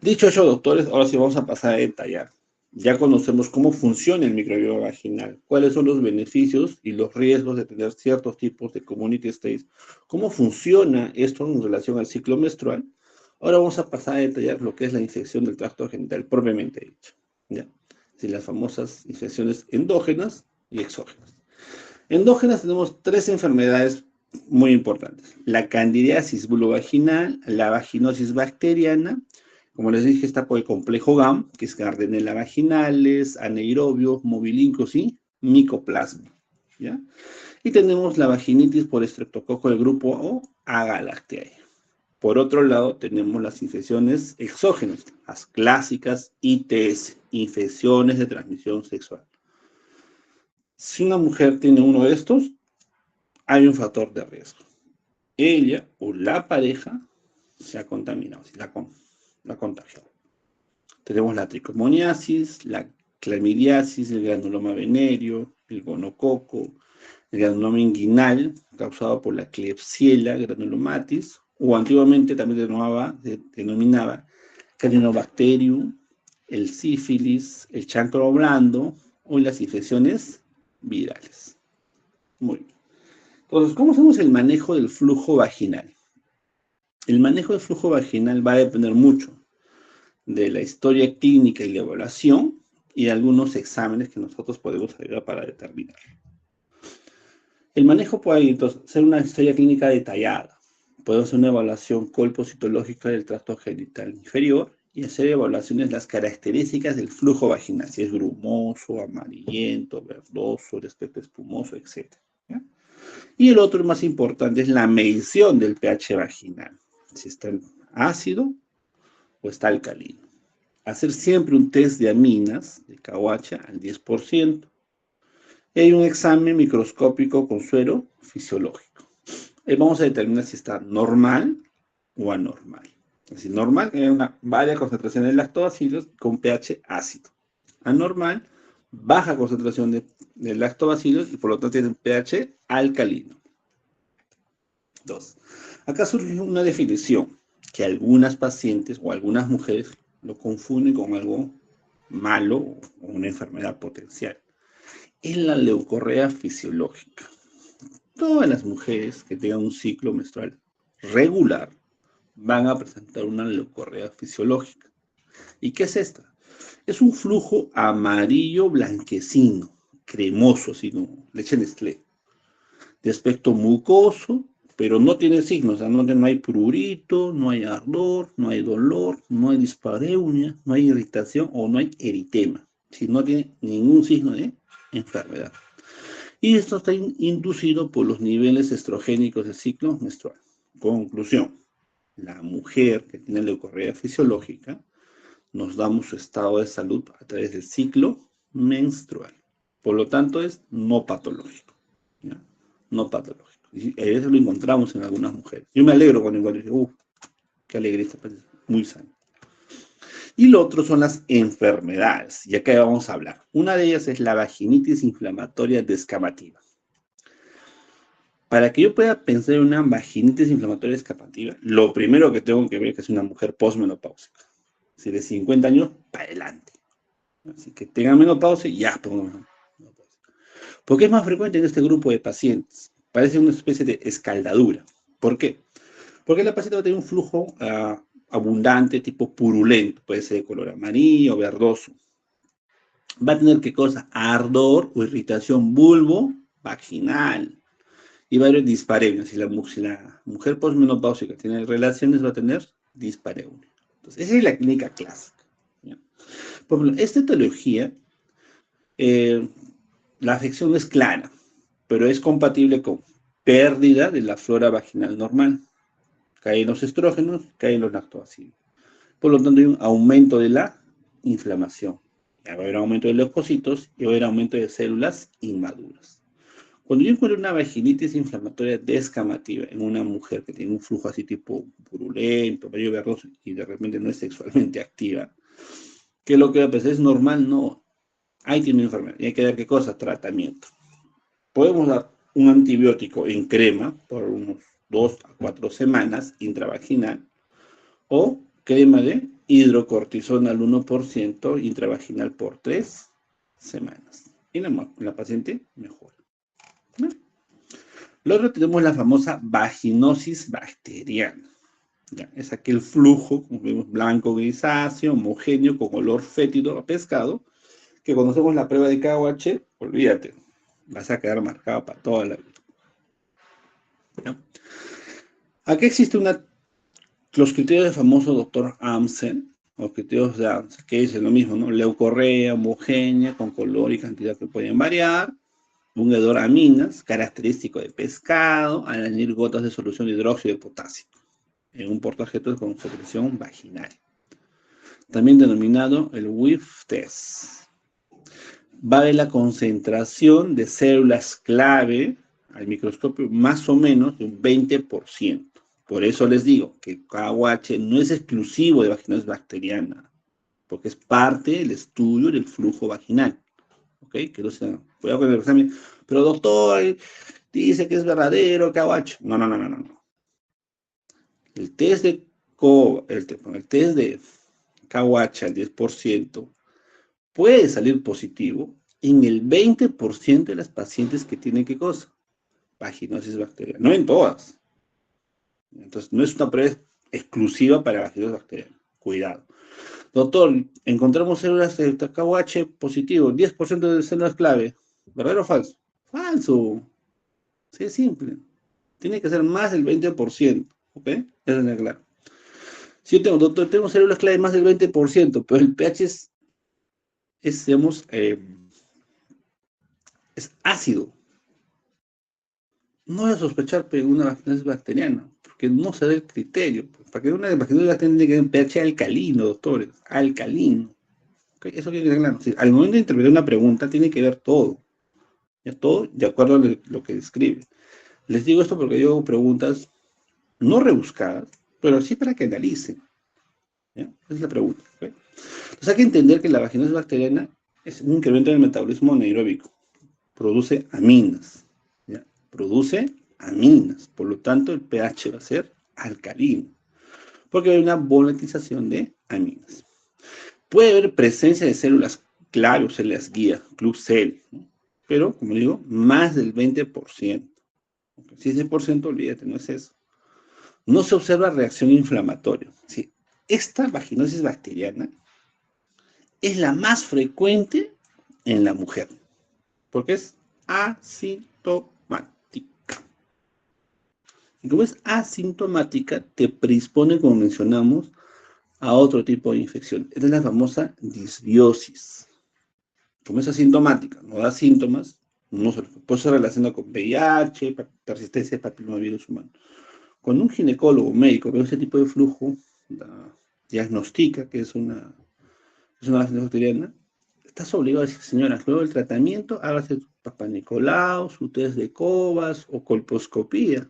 Dicho eso, doctores, ahora sí vamos a pasar a detallar. Ya conocemos cómo funciona el microbioma vaginal, cuáles son los beneficios y los riesgos de tener ciertos tipos de community states, cómo funciona esto en relación al ciclo menstrual. Ahora vamos a pasar a detallar lo que es la infección del tracto genital propiamente dicho. ¿Ya? Sí, las famosas infecciones endógenas y exógenas. Endógenas tenemos 3 enfermedades muy importantes: la candidiasis vulvovaginal, la vaginosis bacteriana. Como les dije, está por el complejo GAM, que es Gardnerella vaginalis, anaerobios, mobilincos y micoplasma. ¿Ya? Y tenemos la vaginitis por estreptococo del grupo O, Agalactiae. Por otro lado, tenemos las infecciones exógenas, las clásicas ITS, infecciones de transmisión sexual. Si una mujer tiene uno de estos, hay un factor de riesgo. Ella o la pareja se ha contaminado, la contagió. Tenemos la tricomoniasis, la clamidiasis, el granuloma venéreo, el gonococo, el granuloma inguinal, causado por la Klebsiella granulomatis, o antiguamente también se denominaba Carinobacterium, el sífilis, el chancro blando, o las infecciones virales. Muy bien. Entonces, ¿cómo hacemos el manejo del flujo vaginal? El manejo del flujo vaginal va a depender mucho de la historia clínica y la evaluación y de algunos exámenes que nosotros podemos ayudar para determinar. El manejo puede entonces ser una historia clínica detallada. Podemos hacer una evaluación colpocitológica del tracto genital inferior y hacer evaluaciones de las características del flujo vaginal, si es grumoso, amarillento, verdoso, el aspecto espumoso, etc. ¿Ya? Y el otro más importante es la medición del pH vaginal, si está ácido o está alcalino. Hacer siempre un test de aminas de KOH al 10%. Y hay un examen microscópico con suero fisiológico. Vamos a determinar si está normal o anormal. Es decir, normal, que hay una baja concentración de lactobacilos con pH ácido. Anormal, baja concentración de lactobacilos y por lo tanto tiene un pH alcalino. 2. Acá surge una definición que algunas pacientes o algunas mujeres lo confunden con algo malo o una enfermedad potencial. Es la leucorrea fisiológica. Todas las mujeres que tengan un ciclo menstrual regular van a presentar una leucorrea fisiológica. ¿Y qué es esta? Es un flujo amarillo blanquecino, cremoso, sino leche Nestlé, de aspecto mucoso, pero no tiene signos, o sea, no hay prurito, no hay ardor, no hay dolor, no hay dispareunia, no hay irritación o no hay eritema, si no tiene ningún signo de enfermedad. Y esto está inducido por los niveles estrogénicos del ciclo menstrual. Conclusión, la mujer que tiene leucorrea fisiológica nos damos su estado de salud a través del ciclo menstrual. Por lo tanto, es no patológico. ¿Ya? No patológico. Y eso lo encontramos en algunas mujeres. Yo me alegro cuando igual digo, qué alegría, esta paciente, muy sana. Y lo otro son las enfermedades, y acá vamos a hablar. Una de ellas es la vaginitis inflamatoria descamativa. Para que yo pueda pensar en una vaginitis inflamatoria descamativa, lo primero que tengo que ver es que es una mujer posmenopáusica. Si de 50 años, para adelante. Así que tengan menopausia y ya pongan menopausia. ¿Por qué es más frecuente en este grupo de pacientes? Parece una especie de escaldadura. ¿Por qué? Porque la paciente va a tener un flujo abundante, tipo purulento, puede ser de color amarillo o verdoso. Va a tener, ¿qué cosa? Ardor o irritación vulvo-vaginal. Y va a haber dispareunia. Si la mujer posmenopáusica tiene relaciones, va a tener dispareunia. Entonces, esa es la clínica clásica. ¿Ya? Por ejemplo, esta etiología, la afección no es clara, pero es compatible con pérdida de la flora vaginal normal. Caen los estrógenos, caen los lactobacilos. Por lo tanto, hay un aumento de la inflamación. Ya va a haber aumento de leucocitos y va a haber aumento de células inmaduras. Cuando yo encuentro una vaginitis inflamatoria descamativa en una mujer que tiene un flujo así tipo purulento, medio verdoso y de repente no es sexualmente activa, ¿qué es lo que va a pensar? ¿Es normal? No. Ahí tiene una enfermedad. Y hay que dar qué cosa? Tratamiento. Podemos dar un antibiótico en crema por unos 2 a 4 semanas intravaginal o crema de hidrocortisona al 1% intravaginal por 3 semanas. Y la paciente mejora. ¿No? Luego tenemos la famosa vaginosis bacteriana. ¿Ya? Es aquel flujo, como vemos, blanco grisáceo, homogéneo, con olor fétido a pescado, que cuando hacemos la prueba de KOH, olvídate, vas a quedar marcado para toda la vida. ¿Ya? Aquí existe los criterios del famoso doctor Amsen, o criterios de Amsen, que dicen lo mismo, ¿no? Leucorrea homogénea, con color y cantidad que pueden variar, un hedor a aminas, característico de pescado, al añadir gotas de solución de hidróxido de potasio, en un portaobjetos con secreción vaginal. También denominado el WIF test. Va a haber la concentración de células clave al microscopio más o menos de un 20%. Por eso les digo que KOH no es exclusivo de vaginosis bacteriana, porque es parte del estudio del flujo vaginal. ¿Ok? Que no sea, voy a poner el examen, pero doctor, dice que es verdadero KOH. No. El test de KOH al 10% puede salir positivo en el 20% de las pacientes que tienen ¿qué cosa? Vaginosis bacteriana. No en todas. Entonces, no es una prueba exclusiva para vaginosis bacteriana. Cuidado. Doctor, encontramos células de KOH positivo, 10% de células clave. ¿Verdadero o falso? Falso. Sí, es simple. Tiene que ser más del 20%. ¿Ok? Eso es claro. Si yo tengo, doctor, tengo células clave más del 20%, pero el pH digamos, es ácido. No voy a sospechar de una vaginosis bacteriana, porque no se da el criterio. Para que una vaginosis bacteriana tiene que tener un pH alcalino, doctores, alcalino. ¿Okay? Eso tiene que quedar claro. O sea, al momento de interpretar una pregunta, tiene que ver todo. ¿Ya? Todo de acuerdo a lo que describe. Les digo esto porque yo hago preguntas no rebuscadas, pero sí para que analicen. ¿Ya? Esa es la pregunta. ¿Okay? Entonces hay que entender que la vaginosis bacteriana es un incremento del metabolismo anaeróbico. Produce aminas. ¿Ya? Produce aminas. Por lo tanto, el pH va a ser alcalino. Porque hay una volatización de aminas. Puede haber presencia de células clave o células guía, club cell, ¿no? Pero, como digo, más del 20%. Si es 10%, olvídate, no es eso. No se observa reacción inflamatoria. ¿Sí? Esta vaginosis bacteriana es la más frecuente en la mujer, porque es asintomática. Y como es asintomática, te predispone, como mencionamos, a otro tipo de infección. Esta es la famosa disbiosis. Como es asintomática, no da síntomas, no se, pues se relaciona con VIH, persistencia de papillomavirus humano. Cuando un ginecólogo médico ve ese tipo de flujo, diagnostica que es una vaginosis bacteriana, estás obligado a decir, señora, luego del tratamiento, hágase su Papá Nicolau, su test de Covas o colposcopía,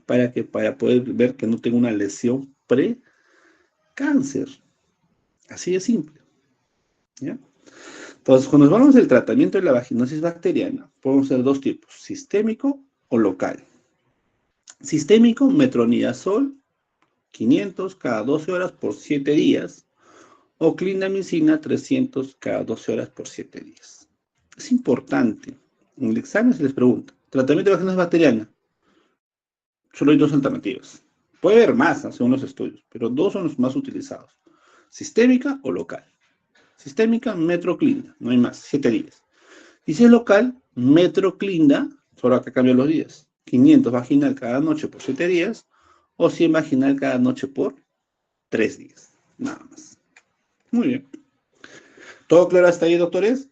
para poder ver que no tenga una lesión pre-cáncer. Así de simple. ¿Ya? Entonces, cuando hablamos del tratamiento de la vaginosis bacteriana, podemos hacer dos tipos, sistémico o local. Sistémico, metronidazol, 500 cada 12 horas por 7 días, o clindamicina, 300 cada 12 horas por 7 días. Es importante, en el examen se les pregunta, ¿tratamiento de vaginosis bacteriana? Solo hay dos alternativas. Puede haber más, según los estudios, pero dos son los más utilizados, sistémica o local. Sistémica, metroclinda, no hay más, 7 días. Y si es local, metroclinda, solo acá cambian los días, 500 vaginal cada noche por 7 días, o 100 vaginal cada noche por 3 días, nada más. Muy bien. ¿Todo claro hasta ahí, doctores?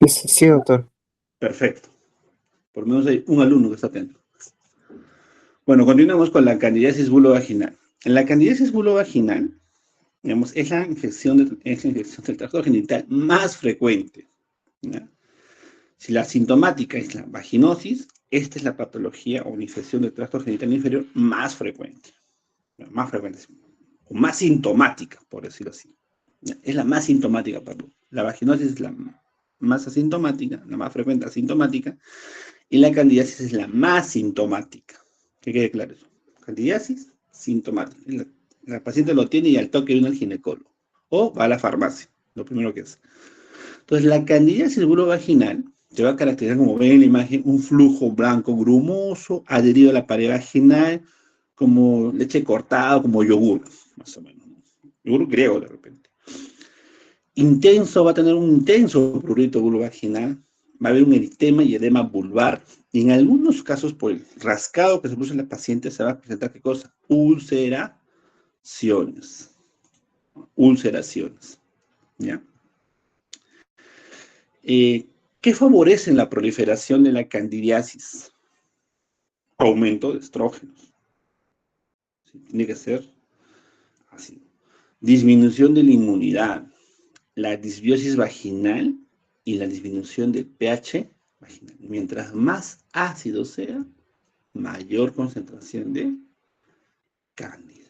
Sí, sí, doctor. Perfecto. Por lo menos hay un alumno que está atento. Bueno, continuamos con la candidiasis bulovaginal. En la candidiasis bulovaginal, digamos, es la infección del tracto genital más frecuente, ¿ya? Si la sintomática es la vaginosis, esta es la patología o infección del tracto genital inferior más frecuente. Más frecuente, o más sintomática, por decirlo así. Es la más sintomática, perdón. La vaginosis es la más asintomática, la más frecuente asintomática, y la candidiasis es la más sintomática. Que quede claro eso. Candidiasis, sintomática. La paciente lo tiene y al toque viene al ginecólogo. O va a la farmacia, lo primero que hace. Entonces, la candidiasis bulovaginal se va a caracterizar, como ven en la imagen, un flujo blanco grumoso, adherido a la pared vaginal, como leche cortada, como yogur, más o menos. Yogur griego, de repente. Intenso, va a tener un intenso prurito bulovaginal, va a haber un eritema y edema vulvar, y en algunos casos, por el rascado que se produce en la paciente, se va a presentar, ¿qué cosa? Ulceraciones. Ulceraciones. ¿Ya? ¿Qué favorece la proliferación de la candidiasis? Aumento de estrógenos. ¿Sí? Tiene que ser así. Disminución de la inmunidad, la disbiosis vaginal y la disminución del pH vaginal. Mientras más ácido sea, mayor concentración de cándida.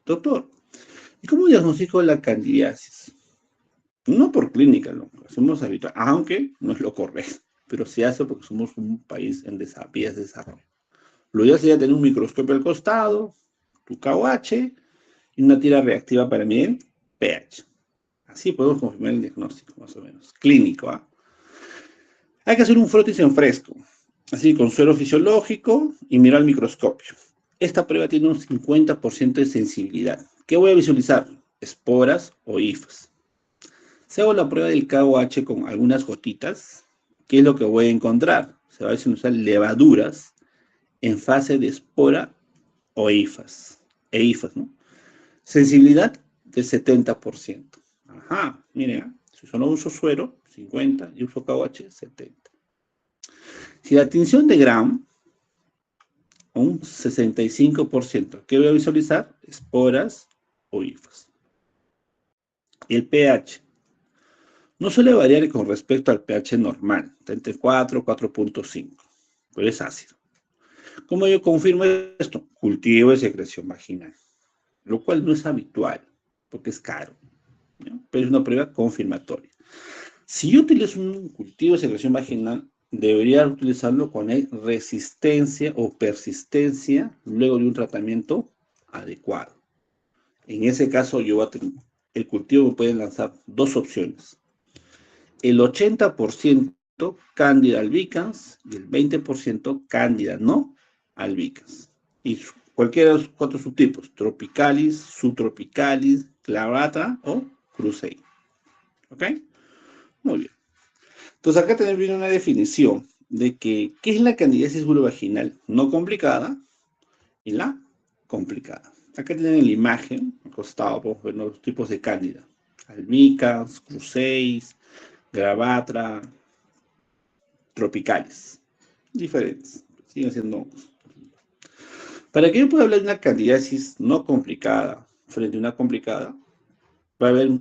Doctor, ¿y cómo diagnostico la candidiasis? No por clínica, lo hacemos habitual, aunque no es lo correcto, pero se hace porque somos un país en vías de desarrollo. Lo ideal sería tener un microscopio al costado, tu KOH y una tira reactiva para medir pH. Así podemos confirmar el diagnóstico, más o menos, clínico. Hay que hacer un frotis en fresco, así con suero fisiológico y mirar al microscopio. Esta prueba tiene un 50% de sensibilidad. ¿Qué voy a visualizar? Esporas o hifas. Si hago la prueba del KOH con algunas gotitas, ¿qué es lo que voy a encontrar? Se va a visualizar levaduras en fase de espora o hifas. ¿No? Sensibilidad del 70%. Ajá, miren, si solo uso suero, 50, y uso KOH, 70. Si la tinción de Gram, un 65%, ¿qué voy a visualizar? Esporas o hifas. El pH no suele variar con respecto al pH normal, entre 4 y 4.5, pero es ácido. ¿Cómo yo confirmo esto? Cultivo de secreción vaginal, lo cual no es habitual, porque es caro, ¿no? Pero es una prueba confirmatoria. Si yo utilizo un cultivo de secreción vaginal, debería utilizarlo con resistencia o persistencia luego de un tratamiento adecuado. En ese caso, el cultivo me puede lanzar dos opciones. el 80% Candida albicans y el 20% Candida no albicans. Y cualquiera de los 4 subtipos, tropicalis, subtropicalis, clavata o cruzei. ¿Ok? Muy bien. Entonces acá tenemos una definición de que, ¿qué es la candidiasis vulvovaginal no complicada y la complicada? Acá tienen la imagen, al costado podemos ver los tipos de cándida. Albicans, cruceis, gravatra, tropicales. Diferentes, siguen siendo hongos. Para que yo pueda hablar de una candidiasis no complicada frente a una complicada, va a haber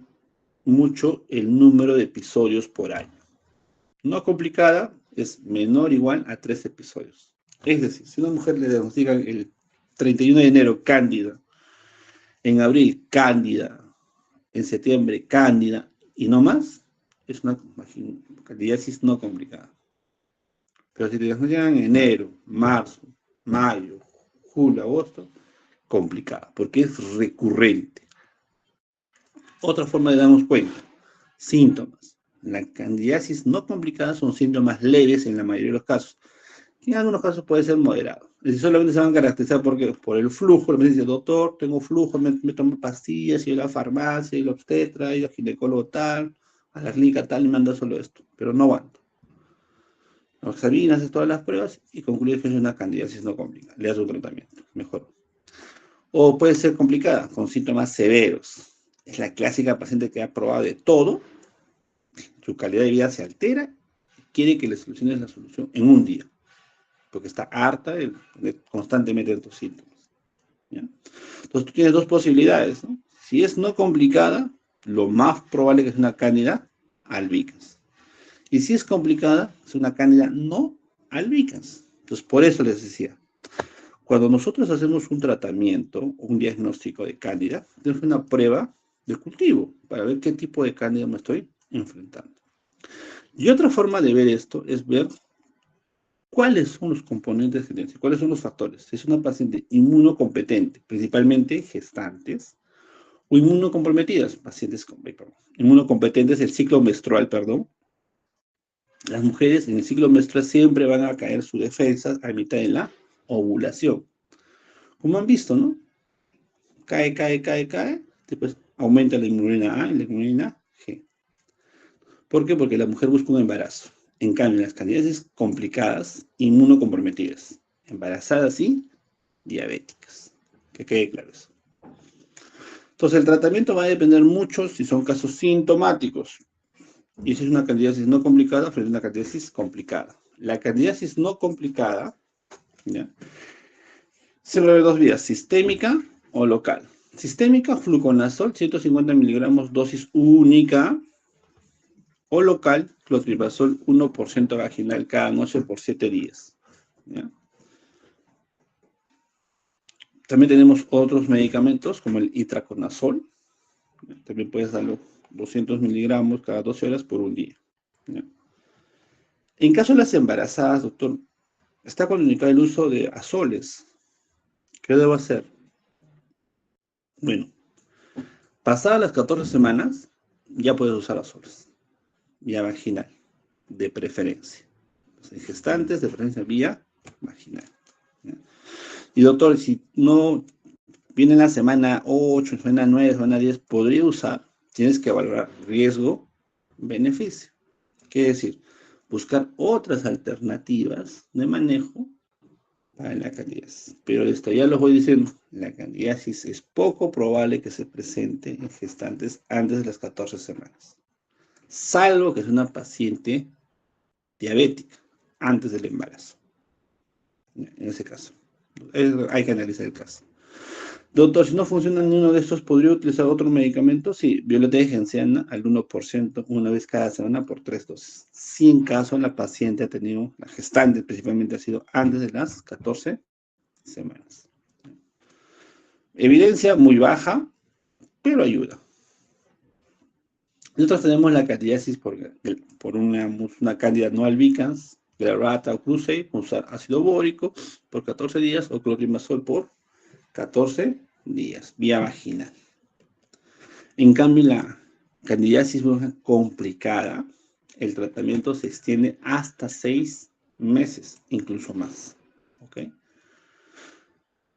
mucho el número de episodios por año. No complicada es menor o igual a 3 episodios. Es decir, si una mujer le diagnostican el 31 de enero cándida, en abril cándida, en septiembre cándida y no más, es una candidiasis no complicada. Pero si te diagnostican en enero, marzo, mayo, julio, agosto, complicada, porque es recurrente. Otra forma de darnos cuenta, síntomas. La candidiasis no complicada son síntomas leves en la mayoría de los casos. En algunos casos puede ser moderado. Es decir, solamente se van a caracterizar por el flujo. Me dice, doctor, tengo flujo, me tomo pastillas, y a la farmacia, y el obstetra, y el ginecólogo tal, a la clínica tal, y me anda solo esto. Pero no aguanto. Lo examinas, haces todas las pruebas y concluyes que es una candidiasis no complicada. Le das un tratamiento, mejor. O puede ser complicada, con síntomas severos. Es la clásica paciente que ha probado de todo, su calidad de vida se altera, quiere que le soluciones la solución en un día, porque está harta de constantemente de estos síntomas. ¿Ya? Entonces tú tienes dos posibilidades, ¿no? Si es no complicada, lo más probable es que es una cándida albicans. Y si es complicada, es una cándida no albicans. Entonces por eso les decía, cuando nosotros hacemos un tratamiento, un diagnóstico de cándida, tenemos una prueba de cultivo para ver qué tipo de cándida me estoy enfrentando. Y otra forma de ver esto es ver cuáles son los componentes genéticos, cuáles son los factores. Si es una paciente inmunocompetente, principalmente gestantes, o inmunocomprometidas, pacientes con inmunocompetentes del ciclo menstrual, perdón. Las mujeres en el ciclo menstrual siempre van a caer sus defensas a mitad de la ovulación. Como han visto, ¿no? Cae, después aumenta la inmunina A y la inmunina G. ¿Por qué? Porque la mujer busca un embarazo. En cambio, las candidiasis complicadas, inmunocomprometidas. Embarazadas y diabéticas. Que quede claro eso. Entonces, el tratamiento va a depender mucho si son casos sintomáticos. Y si es una candidiasis no complicada frente a una candidiasis complicada. La candidiasis no complicada, ¿ya?, se va a ver dos vías, sistémica o local. Sistémica, fluconazol, 150 miligramos, dosis única. O local, clotrimazol 1% vaginal cada noche por 7 días. ¿Ya? También tenemos otros medicamentos, como el itraconazol. También puedes darlo 200 miligramos cada 12 horas por un día. ¿Ya? En caso de las embarazadas, doctor, está contraindicado el uso de azoles. ¿Qué debo hacer? Bueno, pasadas las 14 semanas, ya puedes usar azoles. Vía vaginal, de preferencia. Entonces, gestantes, de preferencia vía vaginal. ¿Ya? Y doctor, si no viene en la semana 8, semana 9, semana 10, podría usar, tienes que valorar riesgo-beneficio. Quiere decir, buscar otras alternativas de manejo para la candidiasis. Pero esto ya lo voy diciendo, la candidiasis es poco probable que se presente en gestantes antes de las 14 semanas. Salvo que es una paciente diabética antes del embarazo. En ese caso, hay que analizar el caso. Doctor, si no funciona ni uno de estos, ¿podría utilizar otro medicamento? Sí, violeta de genciana al 1% una vez cada semana por 3 dosis. Si en caso la paciente ha tenido, la gestante principalmente ha sido antes de las 14 semanas. Evidencia muy baja, pero ayuda. Nosotros tenemos la candidiasis por una cándida no albicans, gravata o cruzei, usar ácido bórico por 14 días o clotrimazol por 14 días, vía vaginal. En cambio, la candidiasis complicada el tratamiento se extiende hasta 6 meses, incluso más. ¿Ok?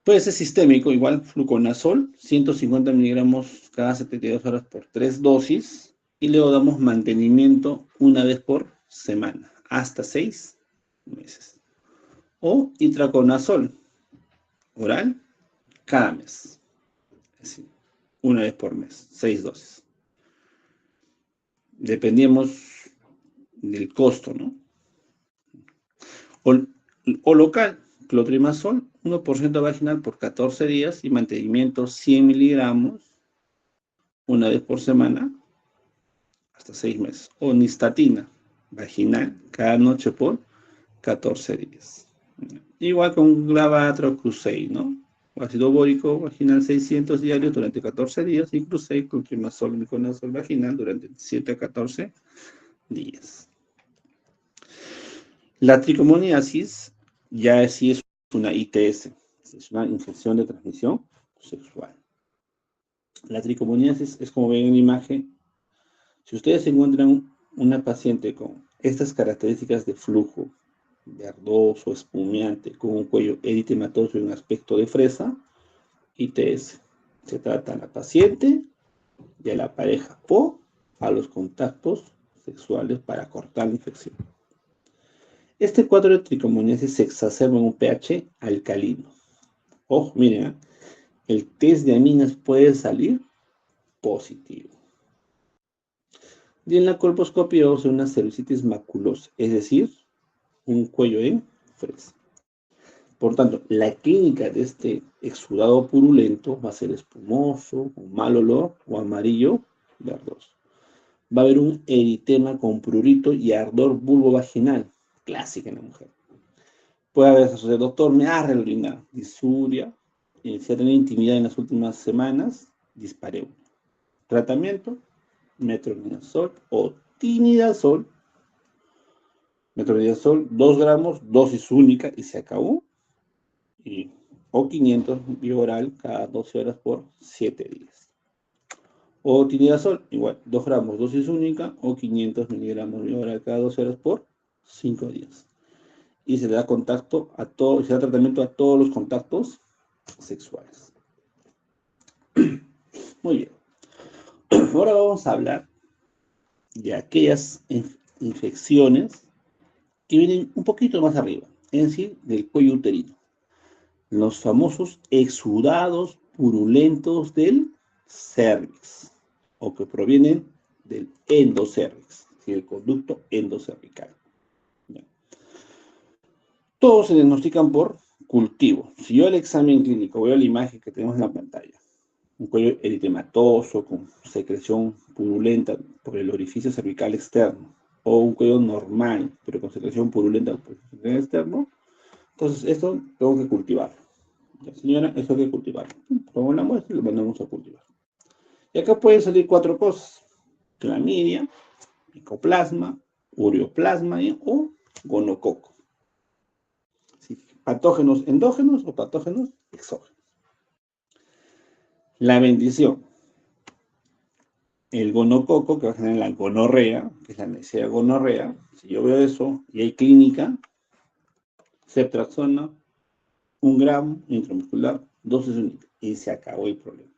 Puede ser sistémico, igual fluconazol, 150 miligramos cada 72 horas por 3 dosis, y luego damos mantenimiento una vez por semana, hasta 6 meses. O itraconazol, oral, cada mes. Es decir, una vez por mes, 6 dosis. Dependemos del costo, ¿no? O local, clotrimazol, 1% vaginal por 14 días y mantenimiento 100 miligramos una vez por semana hasta 6 meses. O nistatina, vaginal, cada noche por 14 días. Igual con Glavatro, Crusade, ¿no? Ácido bórico vaginal 600 diarios durante 14 días y Crusade, clotrimazol, miconazol vaginal durante 7 a 14 días. La tricomoniasis ya sí es una ITS, es una infección de transmisión sexual. La tricomoniasis es, como ven en la imagen, si ustedes encuentran una paciente con estas características de flujo, verdoso, espumeante, con un cuello eritematoso y un aspecto de fresa, ITS. Se trata a la paciente y a la pareja o a los contactos sexuales para cortar la infección. Este cuadro de tricomoniasis se exacerba en un pH alcalino. Ojo, miren, el test de aminas puede salir positivo. Y en la colposcopia vamos a una cervicitis maculosa, es decir, un cuello en fresa. Por tanto, la clínica de este exudado purulento va a ser espumoso, con mal olor o amarillo verdoso. Va a haber un eritema con prurito y ardor vulvovaginal, clásica en la mujer. Puede haber asociado, doctor, me ha reorinado, disuria, si ha tenido intimidad en las últimas semanas, dispareo. Tratamiento, metronidazol o tinidazol. Metronidazol, 2 gramos, dosis única y se acabó. O 500 vía oral cada 12 horas por 7 días. O tinidazol, igual, 2 gramos, dosis única o 500 miligramos vía oral cada 12 horas por 5 días. Y se le da contacto a todo, se da tratamiento a todos los contactos sexuales. Muy bien. Ahora vamos a hablar de aquellas infecciones que vienen un poquito más arriba, es decir, del cuello uterino. Los famosos exudados purulentos del cervix, o que provienen del endocervix, el conducto endocervical. Todos se diagnostican por cultivo. Si yo el examen clínico veo la imagen que tenemos en la pantalla, un cuello eritematoso con secreción purulenta por el orificio cervical externo, o un cuello normal, pero con secreción purulenta por el cervical externo, entonces esto tengo que cultivarlo. Ya, señora, eso hay que cultivarlo. Tomamos la muestra y lo mandamos a cultivar. Y acá pueden salir 4 cosas: clamidia, micoplasma, ureoplasma o gonococo. ¿Sí? Patógenos endógenos o patógenos exógenos. La bendición. El gonococo, que va a generar la gonorrea, que es la necesidad de gonorrea, si yo veo eso y hay clínica, ceftriaxona, 1 gramo intramuscular, dosis única, y se acabó el problema.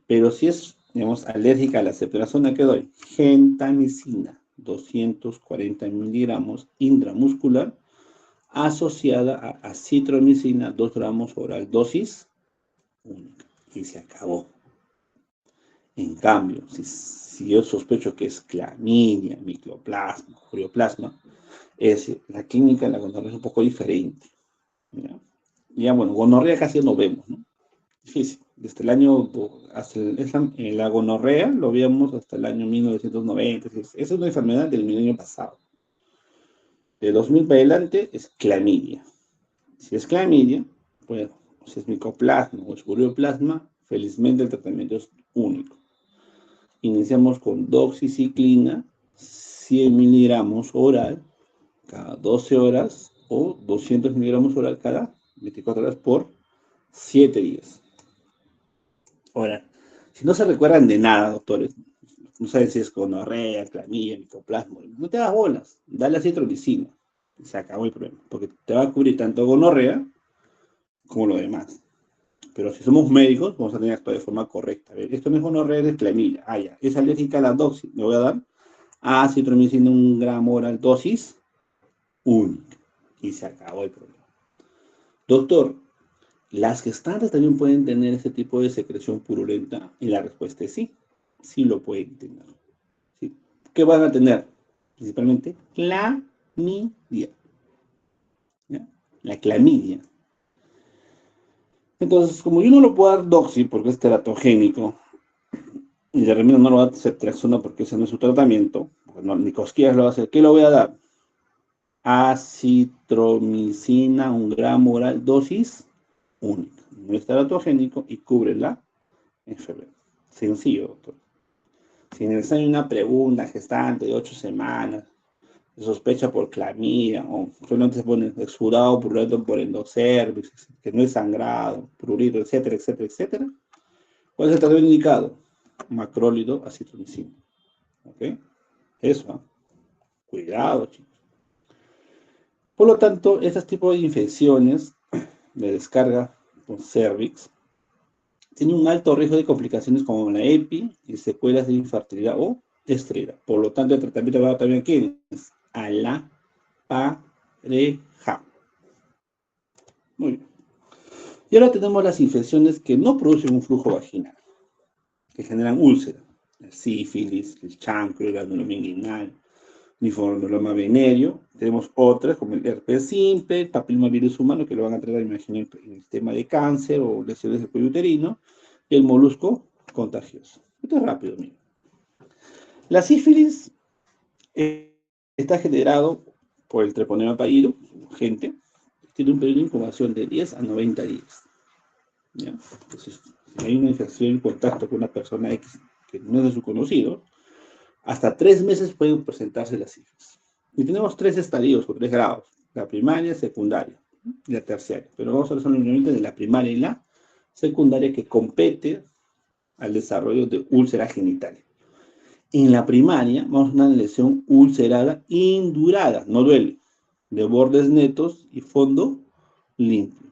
Pero si es, digamos, alérgica a la ceftriaxona, ¿qué doy? Gentamicina, 240 miligramos intramuscular, asociada a acitromicina, 2 gramos oral, dosis única, y se acabó. En cambio, si yo sospecho que es clamidia, micoplasma, ureoplasma, la clínica de la gonorrea es un poco diferente. Ya bueno, gonorrea casi no vemos, ¿no? Difícil. Desde el año, la gonorrea lo veíamos hasta el año 1990. Esa es una enfermedad del milenio pasado. De 2000 para adelante es clamidia. Si es clamidia, pues, si es micoplasma o es ureoplasma, felizmente el tratamiento es único. Iniciamos con doxiciclina, 100 miligramos oral cada 12 horas o 200 miligramos oral cada 24 horas por 7 días. Ahora, si no se recuerdan de nada, doctores, no sabes si es gonorrea, clamidia, micoplasma, no te das bolas, dale acitromicina, y se acabó el problema, porque te va a cubrir tanto gonorrea como lo demás. Pero si somos médicos, vamos a tener que actuar de forma correcta. A ver, esto no es gonorrea, es clamidia. Ah, ya, es alérgica a la dosis, le voy a dar acitromicina 1 gramo oral, dosis única, y se acabó el problema. Doctor, ¿las gestantes también pueden tener ese tipo de secreción purulenta? Y la respuesta es sí, sí lo pueden tener. ¿Sí? ¿Qué van a tener? Principalmente clamidia. ¿Ya? La clamidia. Entonces, como yo no lo puedo dar doxy porque es teratogénico, y de repente no lo va a hacer Ceftriaxona porque ese no es su tratamiento, no, ni cosquillas lo va a hacer, ¿qué lo voy a dar? Acitromicina 1 gramo oral, dosis única. No es teratogénico y cubre la enfermedad. Sencillo, doctor. Si en el examen hay una pregunta gestante de 8 semanas, se sospecha por clamidia, o solamente se pone exudado purulento por endocervix, que no es sangrado, prurito, etcétera, etcétera, etcétera, ¿cuál es el tratamiento indicado? Macrólido, acitromicina. ¿Ok? Eso, ¿eh? Cuidado, chicos. Por lo tanto, estos tipos de infecciones de descarga con cervix tienen un alto riesgo de complicaciones como la EPI y secuelas de infertilidad o esterilidad. Por lo tanto, el tratamiento va también a quiénes? A la pareja. Muy bien. Y ahora tenemos las infecciones que no producen un flujo vaginal, que generan úlcera. El sífilis, el chancro, el adenovirus inguinal, linfonoblastoma venéreo. Tenemos otras como el herpes simple, el papillomavirus humano, que lo van a tratar, imaginen, en el tema de cáncer o lesiones del cuello uterino, y el molusco contagioso. Esto es rápido, miren. La sífilis está generado por el treponema pallidum, gente, tiene un periodo de incubación de 10 a 90 días. ¿Ya? Entonces, si hay una infección en contacto con una persona X que no es de su conocido, hasta 3 meses pueden presentarse las sífilis. Y tenemos 3 estadios o 3 grados, la primaria, secundaria y la terciaria. Pero vamos a hablar solamente de la primaria y la secundaria que compete al desarrollo de úlcera genital. En la primaria vamos a una lesión ulcerada indurada, no duele, de bordes netos y fondo limpio,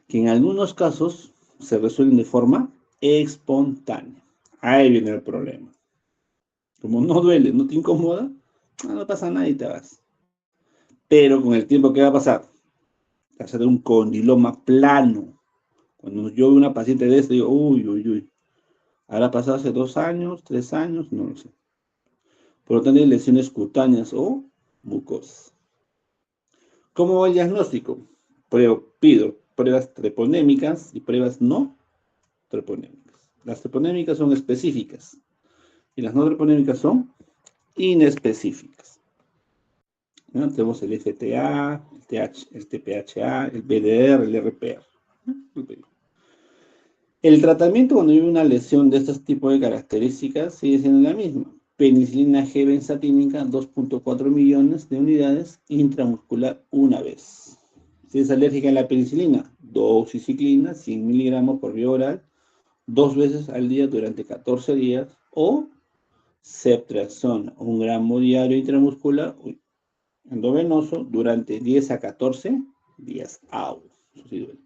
que en algunos casos se resuelven de forma espontánea. Ahí viene el problema. Como no duele, no te incomoda, no pasa nada y te vas. Pero con el tiempo, ¿qué va a pasar? Te va a hacer un condiloma plano. Cuando yo veo una paciente de esto, digo, uy, uy, uy. ¿Habrá pasado hace 2 años, 3 años? No lo sé. Por lo tanto, hay lesiones cutáneas o mucosas. ¿Cómo va el diagnóstico? Pido pruebas treponémicas y pruebas no treponémicas. Las treponémicas son específicas y las no treponémicas son inespecíficas. ¿No? Tenemos el FTA, el TPHA, el BDR, el RPR. El tratamiento cuando hay una lesión de estos tipos de características sigue siendo la misma. Penicilina G benzatínica, 2.4 millones de unidades intramuscular una vez. Si es alérgica a la penicilina, doxiciclina, 100 miligramos por vía oral, 2 veces al día durante 14 días, o ceftriaxona, 1 gramo diario intramuscular, endovenoso, durante 10 a 14 días. Eso sí duele.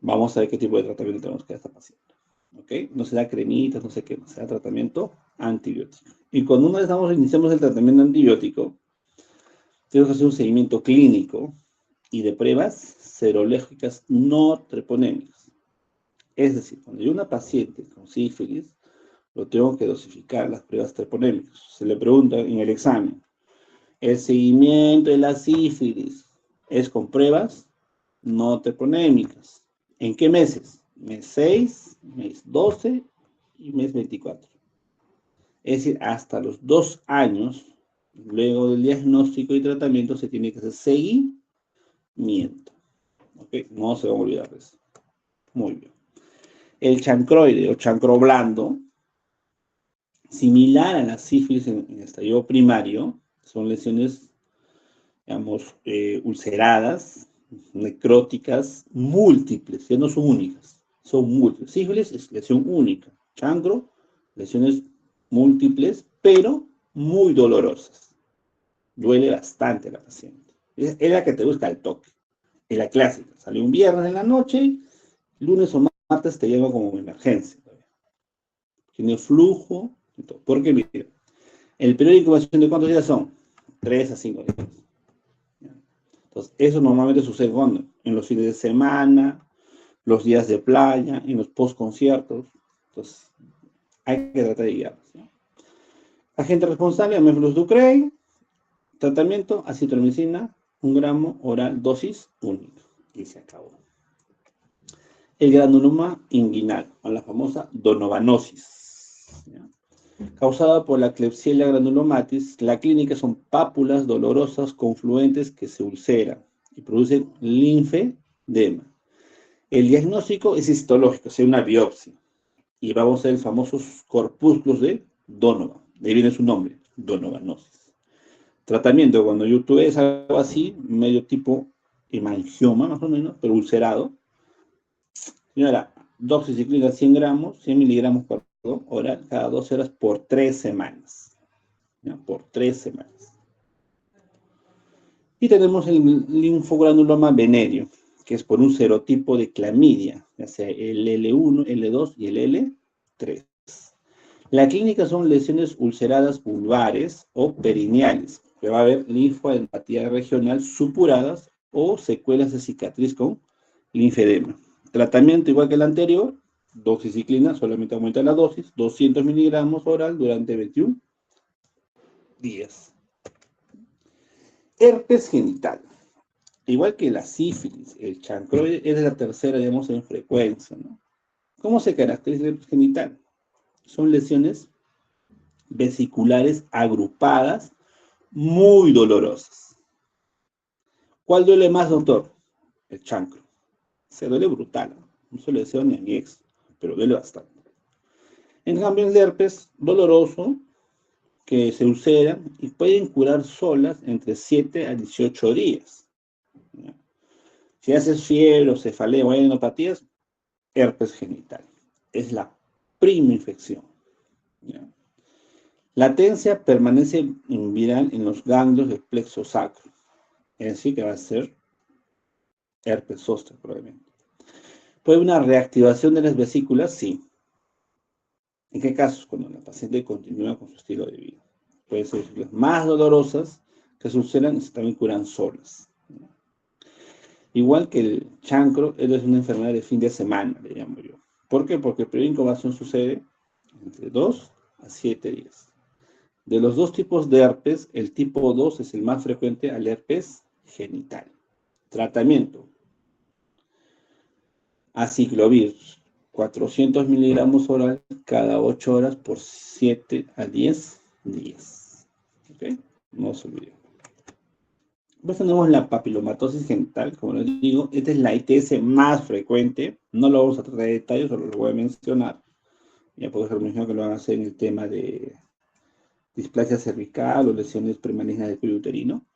Vamos a ver qué tipo de tratamiento tenemos que dar a esta paciente. ¿Ok? No será cremitas, no sé qué, será tratamiento antibiótico. Y cuando iniciamos el tratamiento antibiótico, tenemos que hacer un seguimiento clínico y de pruebas serológicas no treponémicas. Es decir, cuando hay una paciente con sífilis, lo tengo que dosificar las pruebas treponémicas. Se le pregunta en el examen, ¿el seguimiento de la sífilis es con pruebas no treponémicas? ¿En qué meses? Mes 6, mes 12 y mes 24. Es decir, hasta los 2 años, luego del diagnóstico y tratamiento, se tiene que hacer seguimiento. ¿Ok? No se va a olvidar de eso. Muy bien. El chancroide o chancro blando, similar a la sífilis en estadio primario, son lesiones, digamos, ulceradas, necróticas, múltiples, ya no son únicas, son múltiples. Sífilis es lesión única, chancro, lesiones múltiples, pero muy dolorosas. Duele bastante a la paciente. Es la que te busca al toque. Es la clásica. Sale un viernes en la noche, lunes o martes te lleva como emergencia. Tiene flujo. ¿Por qué? Mira, el periodo de incubación de ¿cuántos días son? 3 a 5 días. Entonces, eso normalmente sucede cuando, en los fines de semana, los días de playa, en los post-conciertos. Entonces, hay que tratar de guiarlos, ¿no? Agente responsable, amefloxducrey, tratamiento, acitromicina, 1 gramo oral, dosis única. Y se acabó. El granuloma inguinal, o la famosa donovanosis, ¿ya? Causada por la Klebsiella granulomatis, la clínica son pápulas dolorosas confluentes que se ulceran y producen linfedema. El diagnóstico es histológico, o sea, una biopsia. Y vamos a ver famosos corpúsculos de Donovan. De ahí viene su nombre, donovanosis. Tratamiento, cuando yo tuve algo así, medio tipo hemangioma, más o menos, pero ulcerado. Señora, doxiciclina 100 gramos, 100 miligramos por oral, cada 12 horas por 3 semanas. ¿Ya? Por 3 semanas. Y tenemos el linfogranuloma venéreo, que es por un serotipo de clamidia, ya sea el L1, L2 y el L3. La clínica son lesiones ulceradas vulvares o perineales, que va a haber linfoadenopatía regional supuradas o secuelas de cicatriz con linfedema. Tratamiento igual que el anterior, doxiciclina, solamente aumenta la dosis, 200 miligramos oral durante 21 días. Herpes genital. Igual que la sífilis, el chancroide es la tercera, digamos, en frecuencia, ¿no? ¿Cómo se caracteriza el herpes genital? Son lesiones vesiculares agrupadas, muy dolorosas. ¿Cuál duele más, doctor? El chancro. Se duele brutal, no se lo deseo ni a mi ex, pero duele bastante. En cambio, el herpes doloroso, que se ulceran y pueden curar solas entre 7 a 18 días. ¿Ya? Si haces fiebre o cefalea o adenopatías, herpes genital. Es la prima infección. ¿Ya? Latencia permanece viral en los ganglios del plexo sacro. Es decir, que va a ser herpes zóster probablemente. ¿Puede haber una reactivación de las vesículas? Sí. ¿En qué casos? Cuando la paciente continúa con su estilo de vida. Pueden ser vesículas más dolorosas que se ulceran y se también curan solas. Igual que el chancro, es una enfermedad de fin de semana, le llamo yo. ¿Por qué? Porque el periodo de incubación sucede entre 2 a 7 días. De los dos tipos de herpes, el tipo 2 es el más frecuente al herpes genital. Tratamiento. Aciclovir, 400 miligramos oral cada 8 horas por 7 a 10 días. ¿Ok? No se olviden. Después tenemos la papilomatosis genital, como les digo, esta es la ITS más frecuente, no lo vamos a tratar de detalles, solo lo voy a mencionar. Ya puedo ser mencionado que lo van a hacer en el tema de displasia cervical o lesiones premalignas del cuello uterino.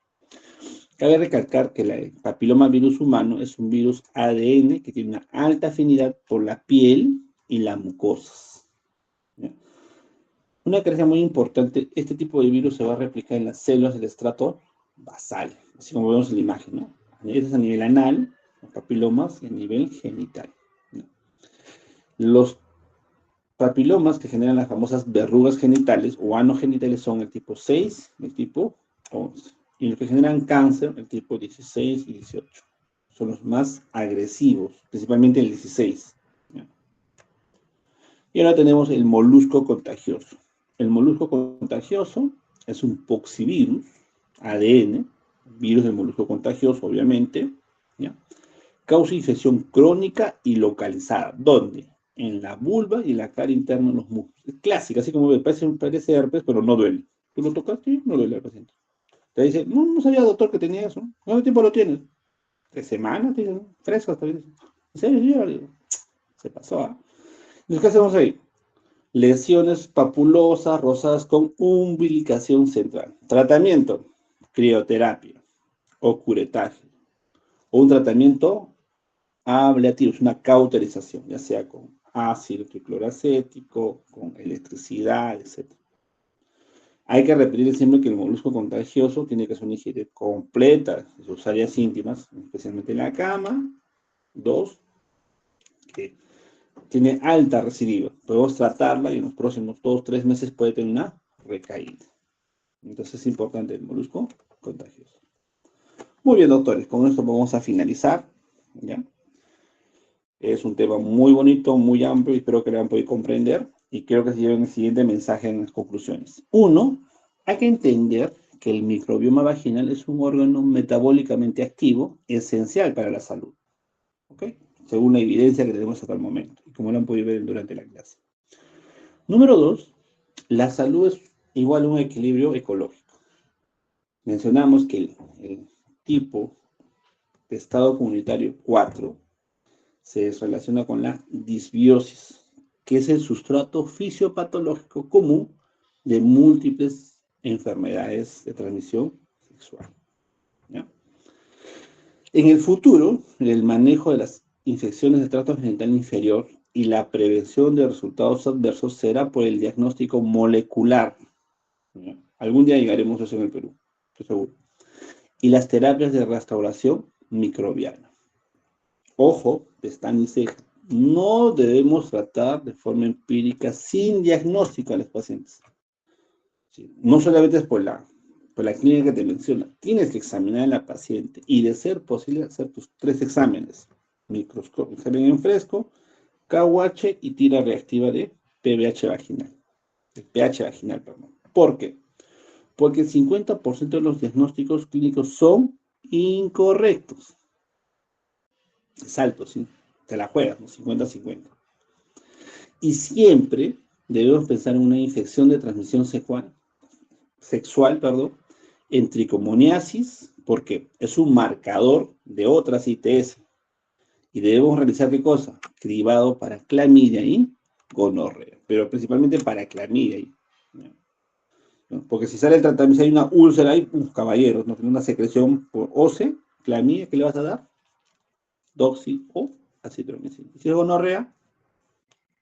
Cabe recalcar que el papilomavirus humano es un virus ADN que tiene una alta afinidad por la piel y las mucosas. ¿Ya? Una creencia muy importante, este tipo de virus se va a replicar en las células del estrato basal, así como vemos en la imagen, ¿no? Este es a nivel anal, los papilomas, y a nivel genital, ¿no? Los papilomas que generan las famosas verrugas genitales o anogenitales son el tipo 6 y el tipo 11. Y los que generan cáncer, el tipo 16 y 18. Son los más agresivos, principalmente el 16. ¿Ya? Y ahora tenemos el molusco contagioso. El molusco contagioso es un poxivirus, ADN, virus del molusco contagioso, obviamente, ¿ya? Causa infección crónica y localizada. ¿Dónde? En la vulva y en la cara interna de los músculos. Es clásica, así como parece herpes, pero no duele. Tú lo tocas y no duele al paciente. Te dice, no sabía, doctor, que tenía eso. ¿Cuánto tiempo lo tienes? 3 semanas, te dicen, fresco hasta bien. ¿En serio? Yo, se pasó, ¿ah? Entonces, ¿qué hacemos ahí? Lesiones papulosas, rosadas con umbilicación central. Tratamiento, crioterapia o curetaje. O un tratamiento ableativo, es una cauterización, ya sea con ácido tricloracético, con electricidad, etc. Hay que repetir siempre que el molusco contagioso tiene que ser una higiene completa de sus áreas íntimas, especialmente en la cama. Dos, que tiene alta recidiva. Podemos tratarla y en los próximos 2 o 3 meses puede tener una recaída. Entonces es importante el molusco contagioso. Muy bien, doctores, con esto vamos a finalizar. ¿Ya? Es un tema muy bonito, muy amplio y espero que lo hayan podido comprender. Y creo que se lleven el siguiente mensaje en las conclusiones. Uno, hay que entender que el microbioma vaginal es un órgano metabólicamente activo esencial para la salud. ¿Ok? Según la evidencia que tenemos hasta el momento, y como lo han podido ver durante la clase. Número dos, la salud es igual a un equilibrio ecológico. Mencionamos que el tipo de estado comunitario 4 se relaciona con la disbiosis, que es el sustrato fisiopatológico común de múltiples enfermedades de transmisión sexual. ¿Ya? En el futuro, el manejo de las infecciones del tracto genital inferior y la prevención de resultados adversos será por el diagnóstico molecular. ¿Ya? Algún día llegaremos a eso en el Perú, estoy seguro. Y las terapias de restauración microbiana. Ojo, pestaña y ceja. No debemos tratar de forma empírica sin diagnóstico a los pacientes. Sí, no solamente es por la clínica que te menciona. Tienes que examinar a la paciente y, de ser posible, hacer tus 3 exámenes. Microscopio, examen en fresco, KUH y tira reactiva de PBH vaginal. De pH vaginal, perdón. ¿Por qué? Porque el 50% de los diagnósticos clínicos son incorrectos. Es alto, ¿sí? Te la juegas, ¿no? 50-50. Y siempre debemos pensar en una infección de transmisión sexual, en tricomoniasis, porque es un marcador de otras ITS. Y debemos realizar ¿qué cosa? Cribado para clamidia y gonorrea, pero principalmente para clamidia. ¿No? Porque si sale el tratamiento, si hay una úlcera ahí, caballeros, no tiene una secreción por OCE, clamidia, ¿qué le vas a dar? Doxy o acitromicina. Si es gonorrea,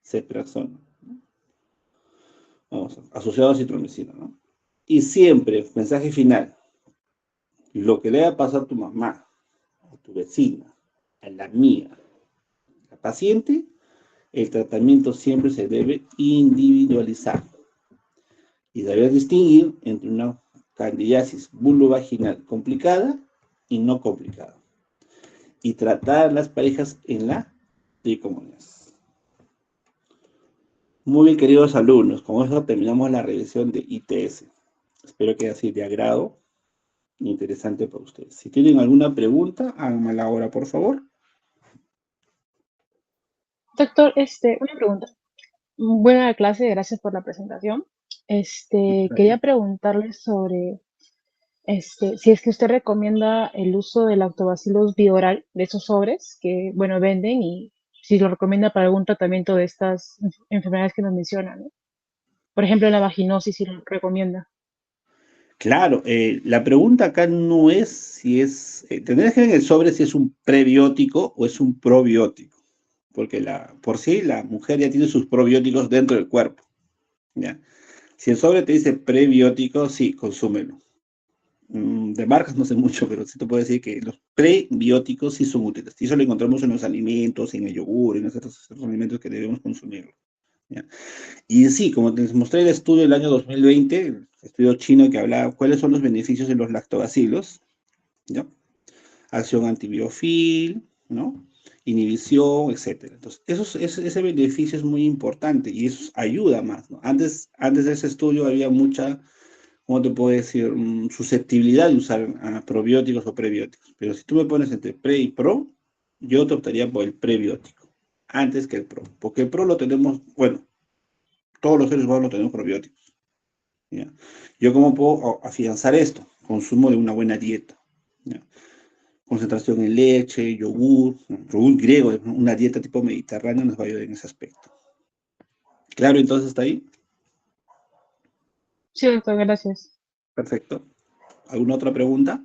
cetraxona. Vamos, asociado a citromicina, ¿no? Y siempre, mensaje final, lo que le va a pasar a tu mamá, a tu vecina, a la mía, la paciente, el tratamiento siempre se debe individualizar y saber distinguir entre una candidiasis vulvovaginal complicada y no complicada. Y tratar las parejas en la tricomoniasis. Muy bien, queridos alumnos, con eso terminamos la revisión de ITS. Espero que haya sido de agrado e interesante para ustedes. Si tienen alguna pregunta, háganmela ahora, por favor. Doctor, una pregunta. Buena clase, gracias por la presentación. Quería preguntarle sobre, si es que usted recomienda el uso del lactobacillus bioral, de esos sobres que, bueno, venden, y si lo recomienda para algún tratamiento de estas enfermedades que nos mencionan, ¿no? Por ejemplo, la vaginosis, si lo recomienda. Claro, la pregunta acá no es si es, tendrías que ver en el sobre si es un prebiótico o es un probiótico, porque por sí la mujer ya tiene sus probióticos dentro del cuerpo, ¿ya? Si el sobre te dice prebiótico, sí, consúmelo. De marcas no sé mucho, pero sí te puedo decir que los prebióticos sí son útiles. Y eso lo encontramos en los alimentos, en el yogur, en estos alimentos que debemos consumir, ¿ya? Y sí, como les mostré el estudio del año 2020, el estudio chino que hablaba cuáles son los beneficios de los lactobacilos, ¿no? Acción antibiofil, ¿no? Inhibición, etcétera. Entonces, ese beneficio es muy importante y eso ayuda más, ¿no? Antes de ese estudio había mucha, ¿cómo te puedo decir? Susceptibilidad de usar probióticos o prebióticos. Pero si tú me pones entre pre y pro, yo te optaría por el prebiótico, antes que el pro. Porque el pro lo tenemos, bueno, todos los seres humanos tenemos probióticos, ¿ya? Yo cómo puedo afianzar esto, consumo de una buena dieta, ¿ya? Concentración en leche, yogur griego, una dieta tipo mediterránea nos va a ayudar en ese aspecto. Claro, entonces está ahí. Sí, doctor, gracias. Perfecto. ¿Alguna otra pregunta?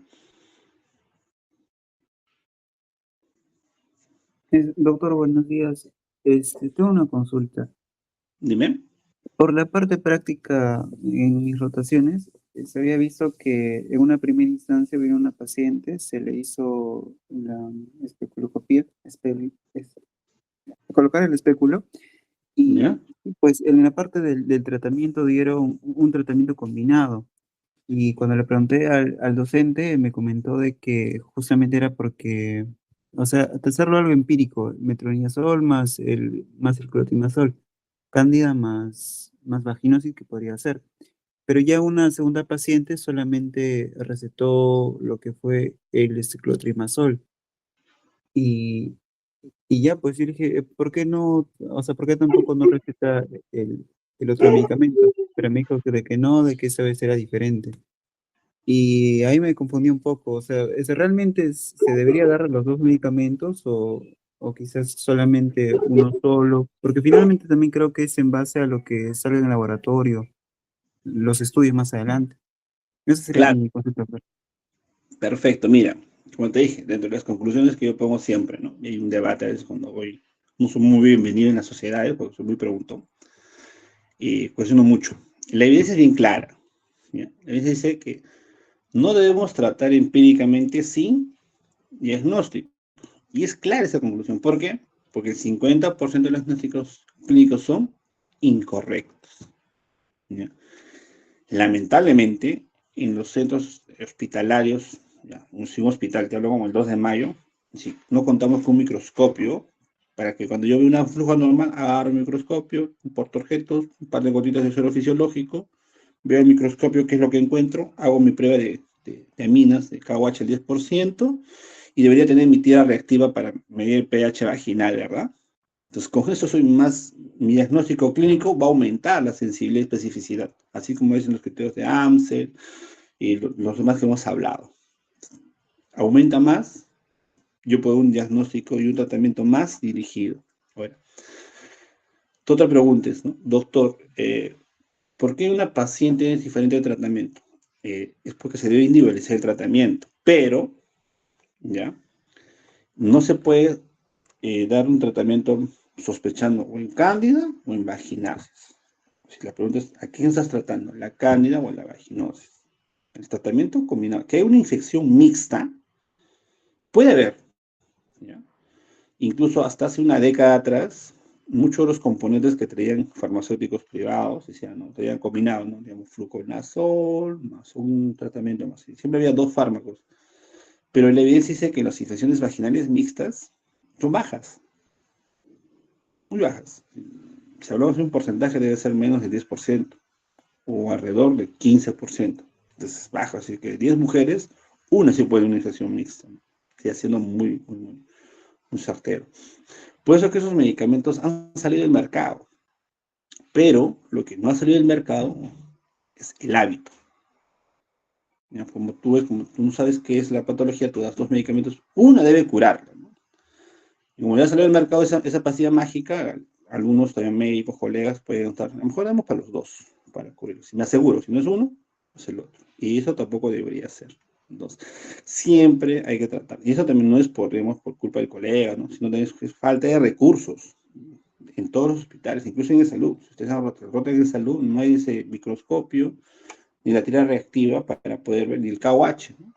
Doctor, buenos días. Tengo una consulta. Dime. Por la parte práctica, en mis rotaciones, se había visto que en una primera instancia vino una paciente, se le hizo la especuloscopía, colocar el espéculo, y ¿Ya? pues en la parte del tratamiento dieron un tratamiento combinado. Y cuando le pregunté al docente, me comentó de que justamente era porque, o sea, hacerlo algo empírico, metronidazol más el clotrimazol, cándida más vaginosis que podría hacer. Pero ya una segunda paciente solamente recetó lo que fue el clotrimazol. Y, y ya, pues yo le dije, ¿por qué no, o sea, por qué tampoco no receta el otro medicamento? Pero me dijo que de que no, de que esa vez era diferente. Y ahí me confundí un poco, o sea, ¿realmente se debería dar los dos medicamentos o quizás solamente uno solo? Porque finalmente también creo que es en base a lo que sale en el laboratorio, los estudios más adelante. Esa sería Claro, mi consulta. perfecto. Mira, como te dije, dentro de las conclusiones que yo pongo siempre, ¿no? Y hay un debate a veces cuando voy, no soy muy bienvenido en las sociedades, porque soy muy preguntón, y cuestiono mucho. La evidencia es bien clara, ¿ya? La evidencia dice que no debemos tratar empíricamente sin diagnóstico. Y es clara esa conclusión. ¿Por qué? Porque el 50% de los diagnósticos clínicos son incorrectos, ¿ya? Lamentablemente, en los centros hospitalarios, ya, un hospital, te hablo como el 2 de mayo, si no contamos con un microscopio, para que cuando yo veo un flujo normal, agarro el microscopio, un portaobjetos, un par de gotitas de suero fisiológico, veo el microscopio, qué es lo que encuentro, hago mi prueba de aminas, de KOH al 10%, y debería tener mi tira reactiva para medir el pH vaginal, ¿verdad? Entonces, con eso mi diagnóstico clínico va a aumentar la sensibilidad y especificidad, así como dicen los criterios de Amsel y los demás que hemos hablado. Aumenta más, yo puedo un diagnóstico y un tratamiento más dirigido. Bueno, tú te preguntes, ¿no? Doctor, ¿por qué una paciente es diferente de tratamiento? Es porque se debe individualizar el tratamiento, pero, ¿ya? No se puede dar un tratamiento sospechando o en cándida o en vaginosis. Si la pregunta es, ¿a quién estás tratando? ¿La cándida o la vaginosis? El tratamiento combinado, que hay una infección mixta, puede haber, ¿ya? Incluso hasta hace una década atrás, muchos de los componentes que traían farmacéuticos privados, decían, ¿no? Traían combinados, ¿no? Digamos, fluconazol, más un tratamiento más. Siempre había dos fármacos. Pero la evidencia dice que las infecciones vaginales mixtas son bajas, muy bajas. Si hablamos de un porcentaje, debe ser menos del 10% o alrededor del 15%. Entonces es bajo, así que 10 mujeres, una sí puede una infección mixta, ¿no? Sí, siendo muy certero. Por eso que esos medicamentos han salido del mercado, pero lo que no ha salido del mercado es el hábito. ¿Ya? Como tú no sabes qué es la patología, tú das dos medicamentos, una debe curarla, ¿no? Y como ya salió del mercado esa pastilla mágica, algunos también médicos, colegas pueden estar, a lo mejor damos para los dos, para cubrirlo. Si me aseguro, si no es uno, es el otro. Y eso tampoco debería ser. Entonces, siempre hay que tratar. Y eso también no es digamos, por culpa del colega, ¿no? Sino también es falta de recursos en todos los hospitales, incluso en el salud. Si ustedes rotan en salud, no hay ese microscopio ni la tira reactiva para poder ver ni el KOH, ¿no?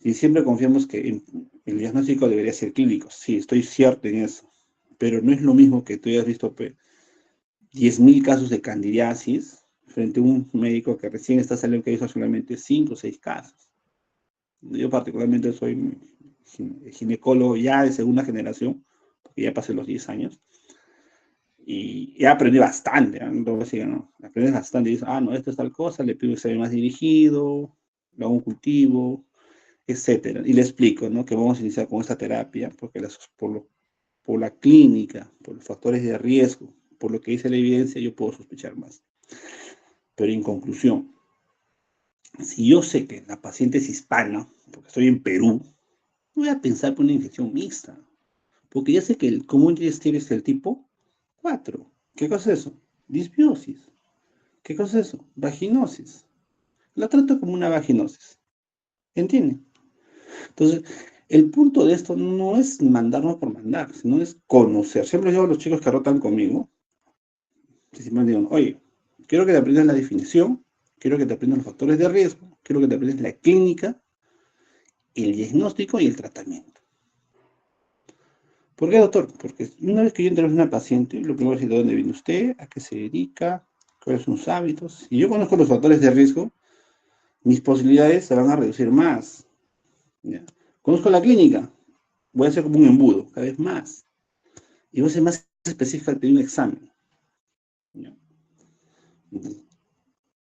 Y siempre confiamos que el diagnóstico debería ser clínico. Sí, estoy cierto en eso. Pero no es lo mismo que tú hayas visto 10.000 casos de candidiasis frente a un médico que recién está saliendo que hizo solamente 5 o 6 casos. Yo particularmente soy ginecólogo ya de segunda generación, porque ya pasé los 10 años, y he aprendido bastante, ¿eh? Entonces, sí, ¿no? Aprendes bastante y dices, no, esto es tal cosa, le pido que sea más dirigido, lo hago un cultivo, etcétera. Y le explico, ¿no? Que vamos a iniciar con esta terapia, porque por la clínica, por los factores de riesgo, por lo que dice la evidencia, yo puedo sospechar más. Pero en conclusión, si yo sé que la paciente es hispana, porque estoy en Perú, no voy a pensar por una infección mixta, porque ya sé que el común digestivo es el tipo 4. ¿Qué cosa es eso? Disbiosis. ¿Qué cosa es eso? Vaginosis. La trato como una vaginosis. ¿Entienden? Entonces, el punto de esto no es mandarnos por mandar, sino es conocer. Siempre digo a los chicos que rotan conmigo, Simplemente digo, oye, quiero que te aprendas la definición, quiero que te aprendas los factores de riesgo, quiero que te aprendas la clínica, el diagnóstico y el tratamiento. ¿Por qué, doctor? Porque una vez que yo entrevisto a una paciente, lo primero es decir de dónde viene usted, a qué se dedica, cuáles son sus hábitos. Si yo conozco los factores de riesgo, mis posibilidades se van a reducir más. ¿Ya? Conozco la clínica, voy a hacer como un embudo, cada vez más. Y voy a ser más específico al pedir un examen. ¿Ya?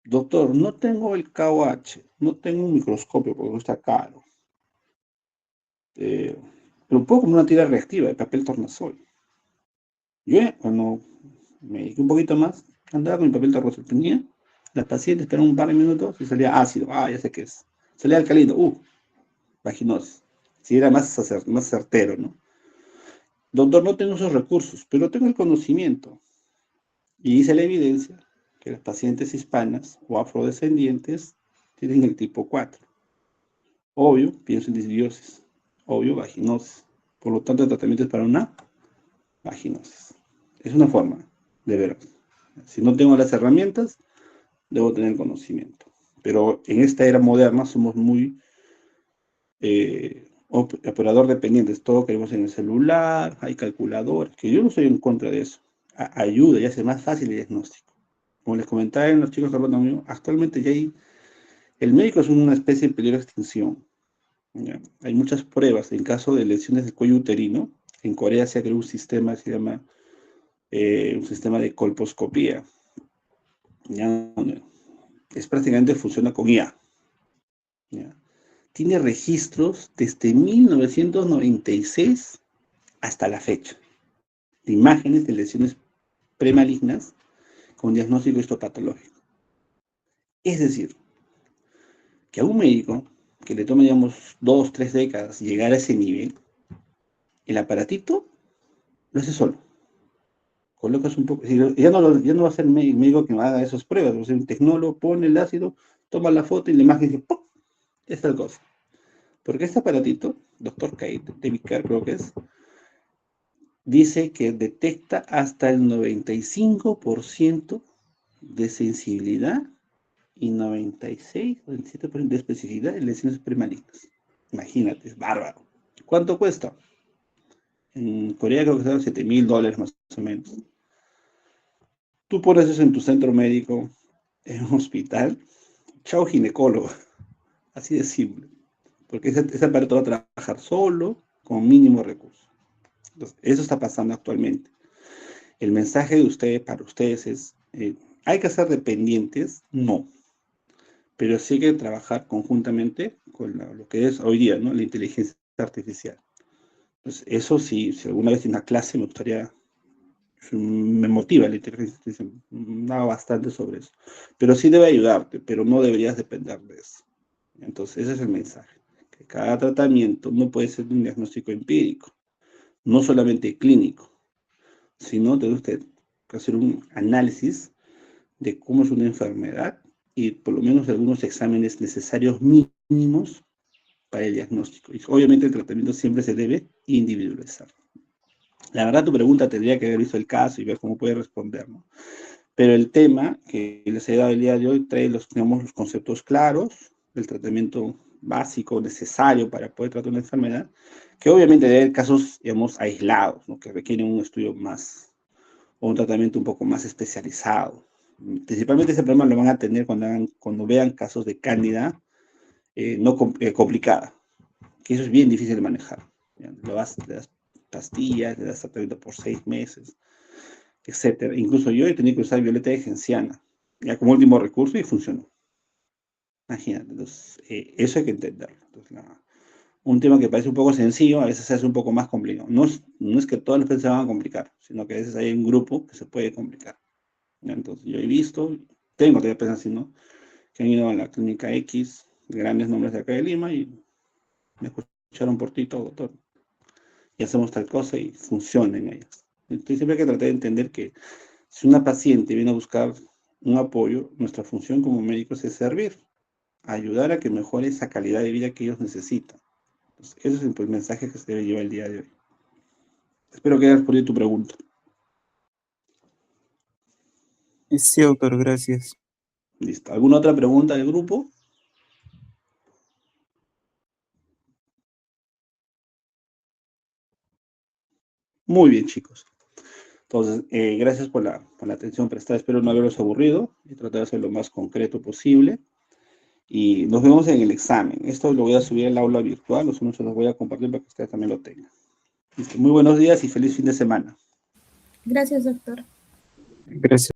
Doctor, no tengo el KOH, no tengo un microscopio porque está caro. Pero puedo comer una tira reactiva de papel tornasol. Yo, cuando me dediqué un poquito más, andaba con mi papel tornasol. Tenía la paciente, esperaba un par de minutos y salía ácido. Ah, ya sé qué es. Salía alcalino. Vaginosis. Si era más certero, ¿no? Doctor, no tengo esos recursos, pero tengo el conocimiento. Y hice la evidencia que las pacientes hispanas o afrodescendientes tienen el tipo 4. Obvio, pienso en disbiosis. Obvio, vaginosis. Por lo tanto, el tratamiento es para una vaginosis. Es una forma de ver. Si no tengo las herramientas, debo tener conocimiento. Pero en esta era moderna somos muy operador dependientes. Todo queremos en el celular, hay calculadores, que yo no estoy en contra de eso. Ayuda y hace más fácil el diagnóstico. Como les comentaba en los chicos que hablan conmigo, actualmente ya hay, el médico es una especie en peligro de extinción. ¿Ya? Hay muchas pruebas en caso de lesiones del cuello uterino. En Corea se ha creado un sistema que se llama un sistema de colposcopía. ¿Ya? Es prácticamente funciona con IA. ¿Ya? Tiene registros desde 1996 hasta la fecha de imágenes de lesiones premalignas con diagnóstico histopatológico. Es decir, que a un médico que le tome, digamos, 2, 3 décadas llegar a ese nivel, el aparatito lo hace solo. Colocas un poco, ya no va a ser el médico que me haga esas pruebas, va a ser un tecnólogo, pone el ácido, toma la foto y la imagen dice, ¡pum! Es tal cosa. Porque este aparatito, Dr. Kate, David Kerr creo que es, dice que detecta hasta el 95% de sensibilidad y 96 o 97% de especificidad en lesiones premalignas. Imagínate, es bárbaro. ¿Cuánto cuesta? En Corea creo que está $7,000 más o menos. Tú pones eso en tu centro médico, en un hospital, chao ginecólogo. Así de simple. Porque ese aparato va a trabajar solo, con mínimo recurso. Entonces, eso está pasando actualmente. El mensaje de ustedes para ustedes es, ¿hay que ser dependientes? No. Pero sí hay que trabajar conjuntamente con lo que es hoy día, ¿no? La inteligencia artificial. Pues eso sí, si alguna vez en una clase me gustaría, me motiva la inteligencia artificial, nada bastante sobre eso. Pero sí debe ayudarte, pero no deberías depender de eso. Entonces, ese es el mensaje. Que cada tratamiento no puede ser un diagnóstico empírico, no solamente clínico, sino tenemos que hacer un análisis de cómo es una enfermedad y por lo menos algunos exámenes necesarios mínimos para el diagnóstico. Y obviamente el tratamiento siempre se debe individualizar. La verdad, tu pregunta tendría que haber visto el caso y ver cómo puede responder, ¿no? Pero el tema que les he dado el día de hoy trae los conceptos claros del tratamiento básico necesario para poder tratar una enfermedad, que obviamente debe haber casos, digamos, aislados, ¿no? Que requieren un estudio más o un tratamiento un poco más especializado. Principalmente ese problema lo van a tener cuando vean casos de cándida complicada, que eso es bien difícil de manejar. Le das pastillas, le das tratamiento por 6 meses, etcétera. Incluso yo he tenido que usar violeta de genciana, ya como último recurso y funcionó. Imagínate, entonces, eso hay que entenderlo. Entonces, un tema que parece un poco sencillo, a veces se hace un poco más complicado. No es que todas las veces se van a complicar, sino que a veces hay un grupo que se puede complicar. Entonces, yo he visto, tengo todavía personas así, ¿no? Que han ido a la clínica X, grandes nombres de acá de Lima, y me escucharon por ti todo, doctor. Y hacemos tal cosa y funciona en ellas. Entonces, siempre hay que tratar de entender que si una paciente viene a buscar un apoyo, nuestra función como médicos es servir, ayudar a que mejore esa calidad de vida que ellos necesitan. Entonces, ese es el mensaje que se debe llevar el día de hoy. Espero que hayas respondido tu pregunta. Sí, doctor, gracias. Listo. ¿Alguna otra pregunta del grupo? Muy bien, chicos. Entonces, gracias por la atención prestada. Espero no haberlos aburrido y tratar de ser lo más concreto posible. Y nos vemos en el examen. Esto lo voy a subir al aula virtual, los unos se los voy a compartir para que ustedes también lo tengan. Listo. Muy buenos días y feliz fin de semana. Gracias, doctor. Gracias.